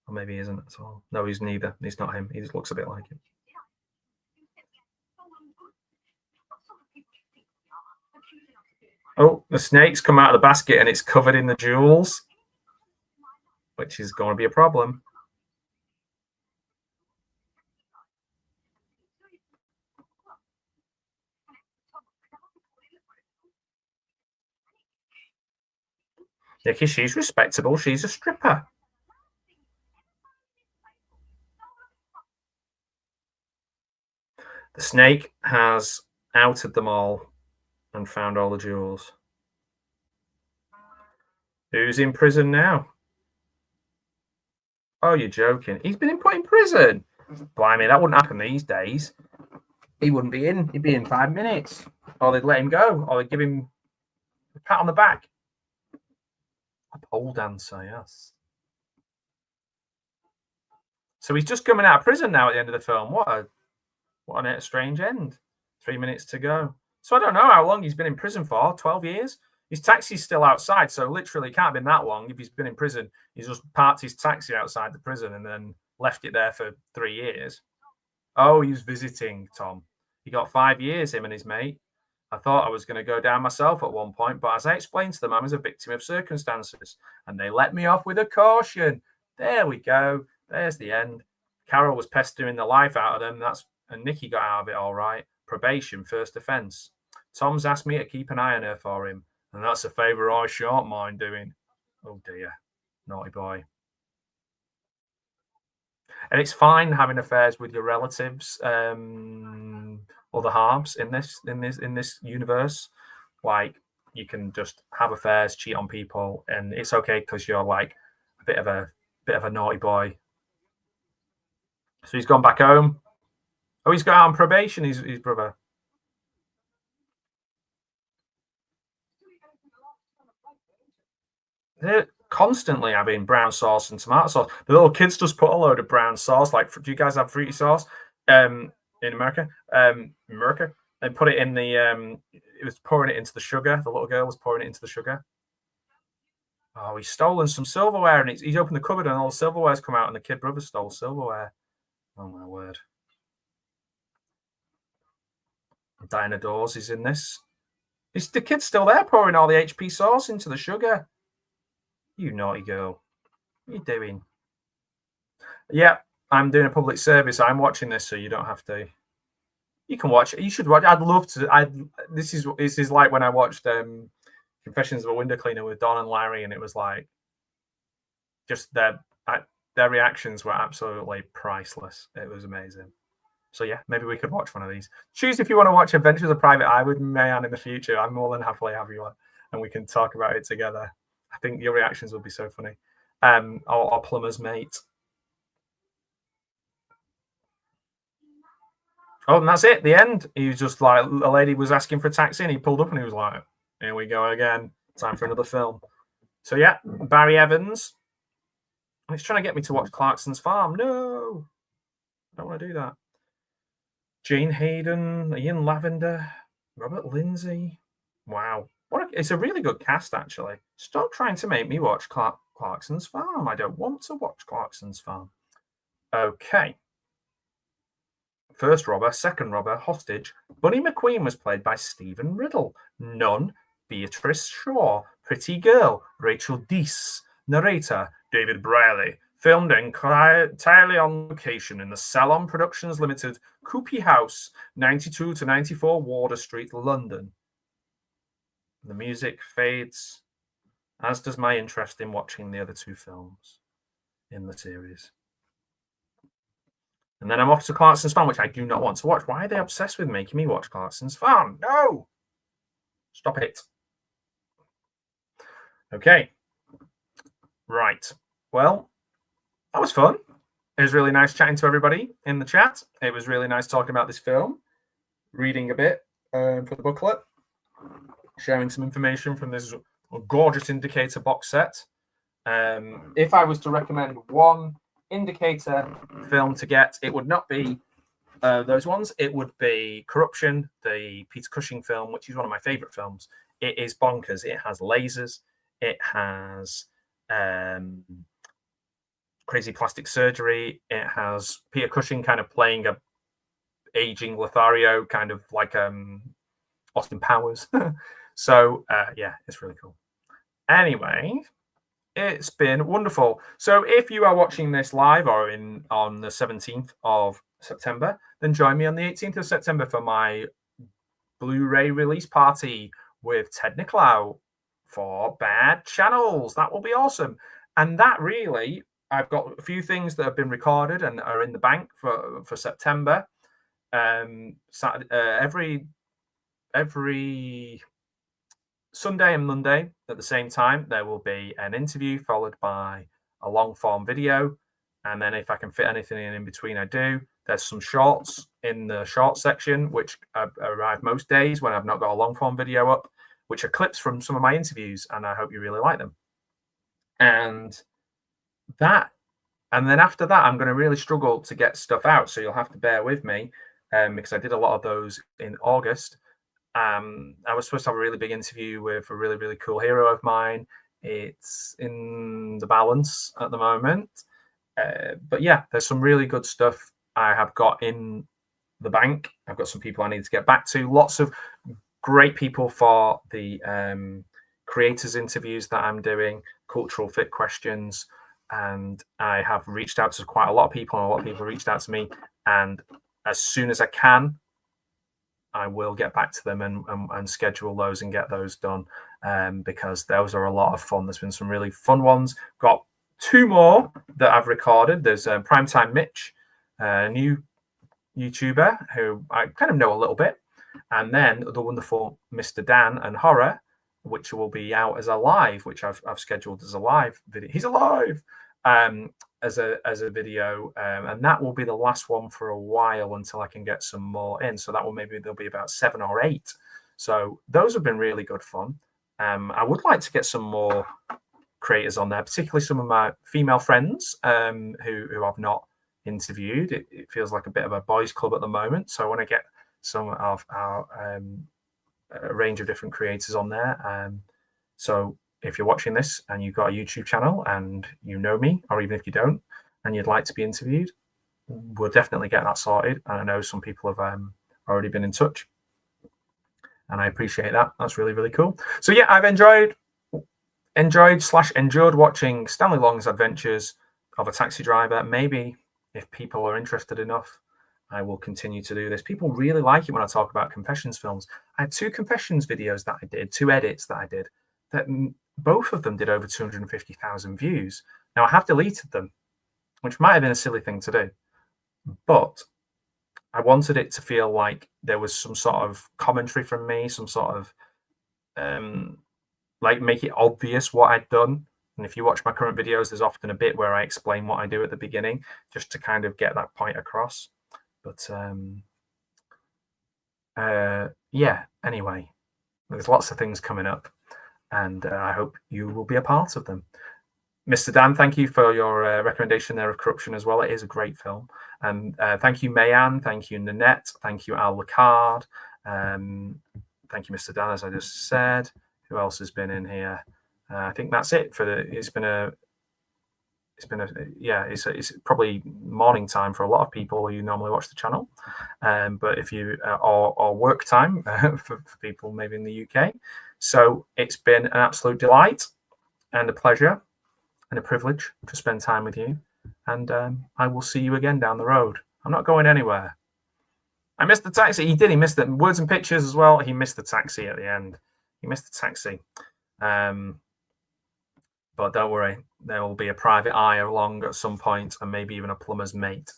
Or maybe he isn't at all. No, he's neither. He's not him. He just looks a bit like him. Oh, the snake's come out of the basket and it's covered in the jewels, which is going to be a problem. Nikki, she's respectable. She's a stripper. The snake has outed them all and found all the jewels. Who's in prison now? Oh, you're joking. He's been put in prison. Blimey, that wouldn't happen these days. He wouldn't be in. He'd be in 5 minutes. Or they'd let him go. Or they'd give him a pat on the back. A pole dancer, yes. So he's just coming out of prison now at the end of the film. What a strange end. 3 minutes to go. So I don't know how long he's been in prison for. 12 years? His taxi's still outside, so literally it can't have been that long. If he's been in prison, he's just parked his taxi outside the prison and then left it there for 3 years. Oh, he was visiting, Tom. He got 5 years, him and his mate. I thought I was going to go down myself at one point, but as I explained to them, I was a victim of circumstances, and they let me off with a caution. There we go. There's the end. Carol was pestering the life out of them, and Nikki got out of it all right. Probation, first offence. Tom's asked me to keep an eye on her for him, and that's a favour I shan't mind doing. Oh dear, naughty boy. And it's fine having affairs with your relatives, other halves in this universe. Like, you can just have affairs, cheat on people, and it's okay because you're like a bit of a naughty boy. So he's gone back home. Oh, he's got out on probation, his brother. They're constantly having brown sauce and tomato sauce. The little kids just put a load of brown sauce. Like, do you guys have fruity sauce in America? America. They put it in the. It was pouring it into the sugar. The little girl was pouring it into the sugar. Oh, he's stolen some silverware, and he's opened the cupboard, and all the silverware's come out, and the kid brother stole silverware. Oh my word! Diana Dors is in this. Is the kid still there pouring all the HP sauce into the sugar? You naughty girl. What are you doing? Yeah, I'm doing a public service. I'm watching this, so you don't have to. You can watch it. You should watch. I'd love to. This is like when I watched Confessions of a Window Cleaner with Don and Larry, and it was like just their reactions were absolutely priceless. It was amazing. So yeah, maybe we could watch one of these. Choose if you want to watch Adventures of Private Eye with Mayan in the future. I'm more than happily have you on, and we can talk about it together. I think your reactions will be so funny. Or Plumber's Mate. Oh, and that's it. The end. He was just like, a lady was asking for a taxi, and he pulled up, and he was like, "Here we go again. Time for another film." So yeah, Barry Evans. He's trying to get me to watch Clarkson's Farm. No, I don't want to do that. Jane Hayden, Ian Lavender, Robert Lindsay. Wow. It's a really good cast, actually. Stop trying to make me watch Clarkson's Farm. I don't want to watch Clarkson's Farm. Okay. First robber, second robber, hostage. Bunny McQueen was played by Stephen Riddle. Nun, Beatrice Shaw. Pretty Girl, Rachel Deese. Narrator, David Braley. Filmed entirely on location in the Salon Productions Limited, Coopy House, 92 to 94 Wardour Street, London. The music fades, as does my interest in watching the other two films in the series. And then I'm off to Clarkson's Farm, which I do not want to watch. Why are they obsessed with making me watch Clarkson's Farm? No! Stop it. Okay. Right. Well, that was fun. It was really nice chatting to everybody in the chat. It was really nice talking about this film, reading a bit for the booklet, sharing some information from this gorgeous Indicator box set. If I was to recommend one Indicator film to get, it would not be those ones. It would be Corruption, the Peter Cushing film, which is one of my favorite films. It is bonkers. It has lasers. It has crazy plastic surgery. It has Peter Cushing kind of playing a aging Lothario, kind of like Austin Powers. So yeah, it's really cool. Anyway, it's been wonderful. So if you are watching this live or on the 17th of September, then join me on the 18th of September for my Blu-ray release party with Ted Nicolau for Bad Channels. That will be awesome. And that really, I've got a few things that have been recorded and are in the bank for September. Saturday, every Sunday and Monday at the same time, there will be an interview followed by a long form video. And then if I can fit anything in between, I do. There's some shorts in the shorts section, which arrive most days when I've not got a long form video up, which are clips from some of my interviews. And I hope you really like them. And then after that, I'm going to really struggle to get stuff out. So you'll have to bear with me because I did a lot of those in August. I was supposed to have a really big interview with a really, really cool hero of mine. It's in the balance at the moment. But yeah, there's some really good stuff I have got in the bank. I've got some people I need to get back to. Lots of great people for the creators interviews that I'm doing, cultural fit questions. And I have reached out to quite a lot of people, and a lot of people reached out to me. And as soon as I can, I will get back to them and schedule those and get those done because those are a lot of fun. There's been some really fun ones. Got 2 more that I've recorded. There's Primetime Mitch, a new YouTuber who I kind of know a little bit. And then the wonderful Mr. Dan and Horror, which will be out as a live, which I've scheduled as a live video. He's alive as a video, and that will be the last one for a while until I can get some more in. So that will there'll be about 7 or 8. So those have been really good fun. I would like to get some more creators on there, particularly some of my female friends who I've not interviewed. It feels like a bit of a boys' club at the moment. So I want to get some of our a range of different creators on there. So if you're watching this and you've got a YouTube channel and you know me, or even if you don't, and you'd like to be interviewed, we'll definitely get that sorted. And I know some people have already been in touch, and I appreciate that. That's really, really cool. So yeah, I've enjoyed watching Stanley Long's adventures of a taxi driver. Maybe if people are interested enough, I will continue to do this. People really like it when I talk about confessions films. I had 2 confessions videos that I did, 2 edits that I did, that both of them did over 250,000 views. Now, I have deleted them, which might have been a silly thing to do, but I wanted it to feel like there was some sort of commentary from me, some sort of like make it obvious what I'd done. And if you watch my current videos, there's often a bit where I explain what I do at the beginning, just to kind of get that point across. But yeah, anyway, there's lots of things coming up, and I hope you will be a part of them. Mr. Dan, thank you for your recommendation there of Corruption as well. It is a great film. And thank you, Mayan. Thank you, Nanette. Thank you, Al Lacard. Thank you, Mr. Dan, as I just said. Who else has been in here? I think that's it for it's probably morning time for a lot of people who normally watch the channel, but if you or work time for people maybe in the UK. So it's been an absolute delight and a pleasure and a privilege to spend time with you, and I will see you again down the road. I'm not going anywhere. I missed the taxi. He missed the words and pictures as well. He missed the taxi at the end. He missed the taxi. But don't worry, there will be a private eye along at some point, and maybe even a plumber's mate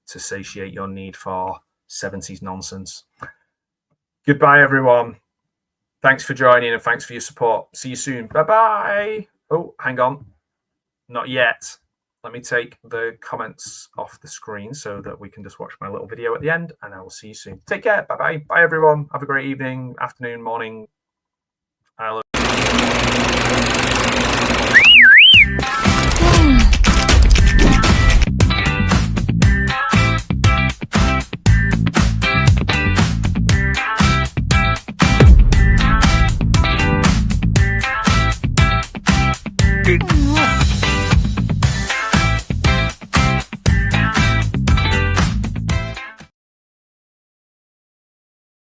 to satiate your need for 70s nonsense. Goodbye, everyone. Thanks for joining and thanks for your support. See you soon. Bye-bye. Oh, hang on. Not yet. Let me take the comments off the screen so that we can just watch my little video at the end, and I will see you soon. Take care. Bye-bye. Bye, everyone. Have a great evening, afternoon, morning. I love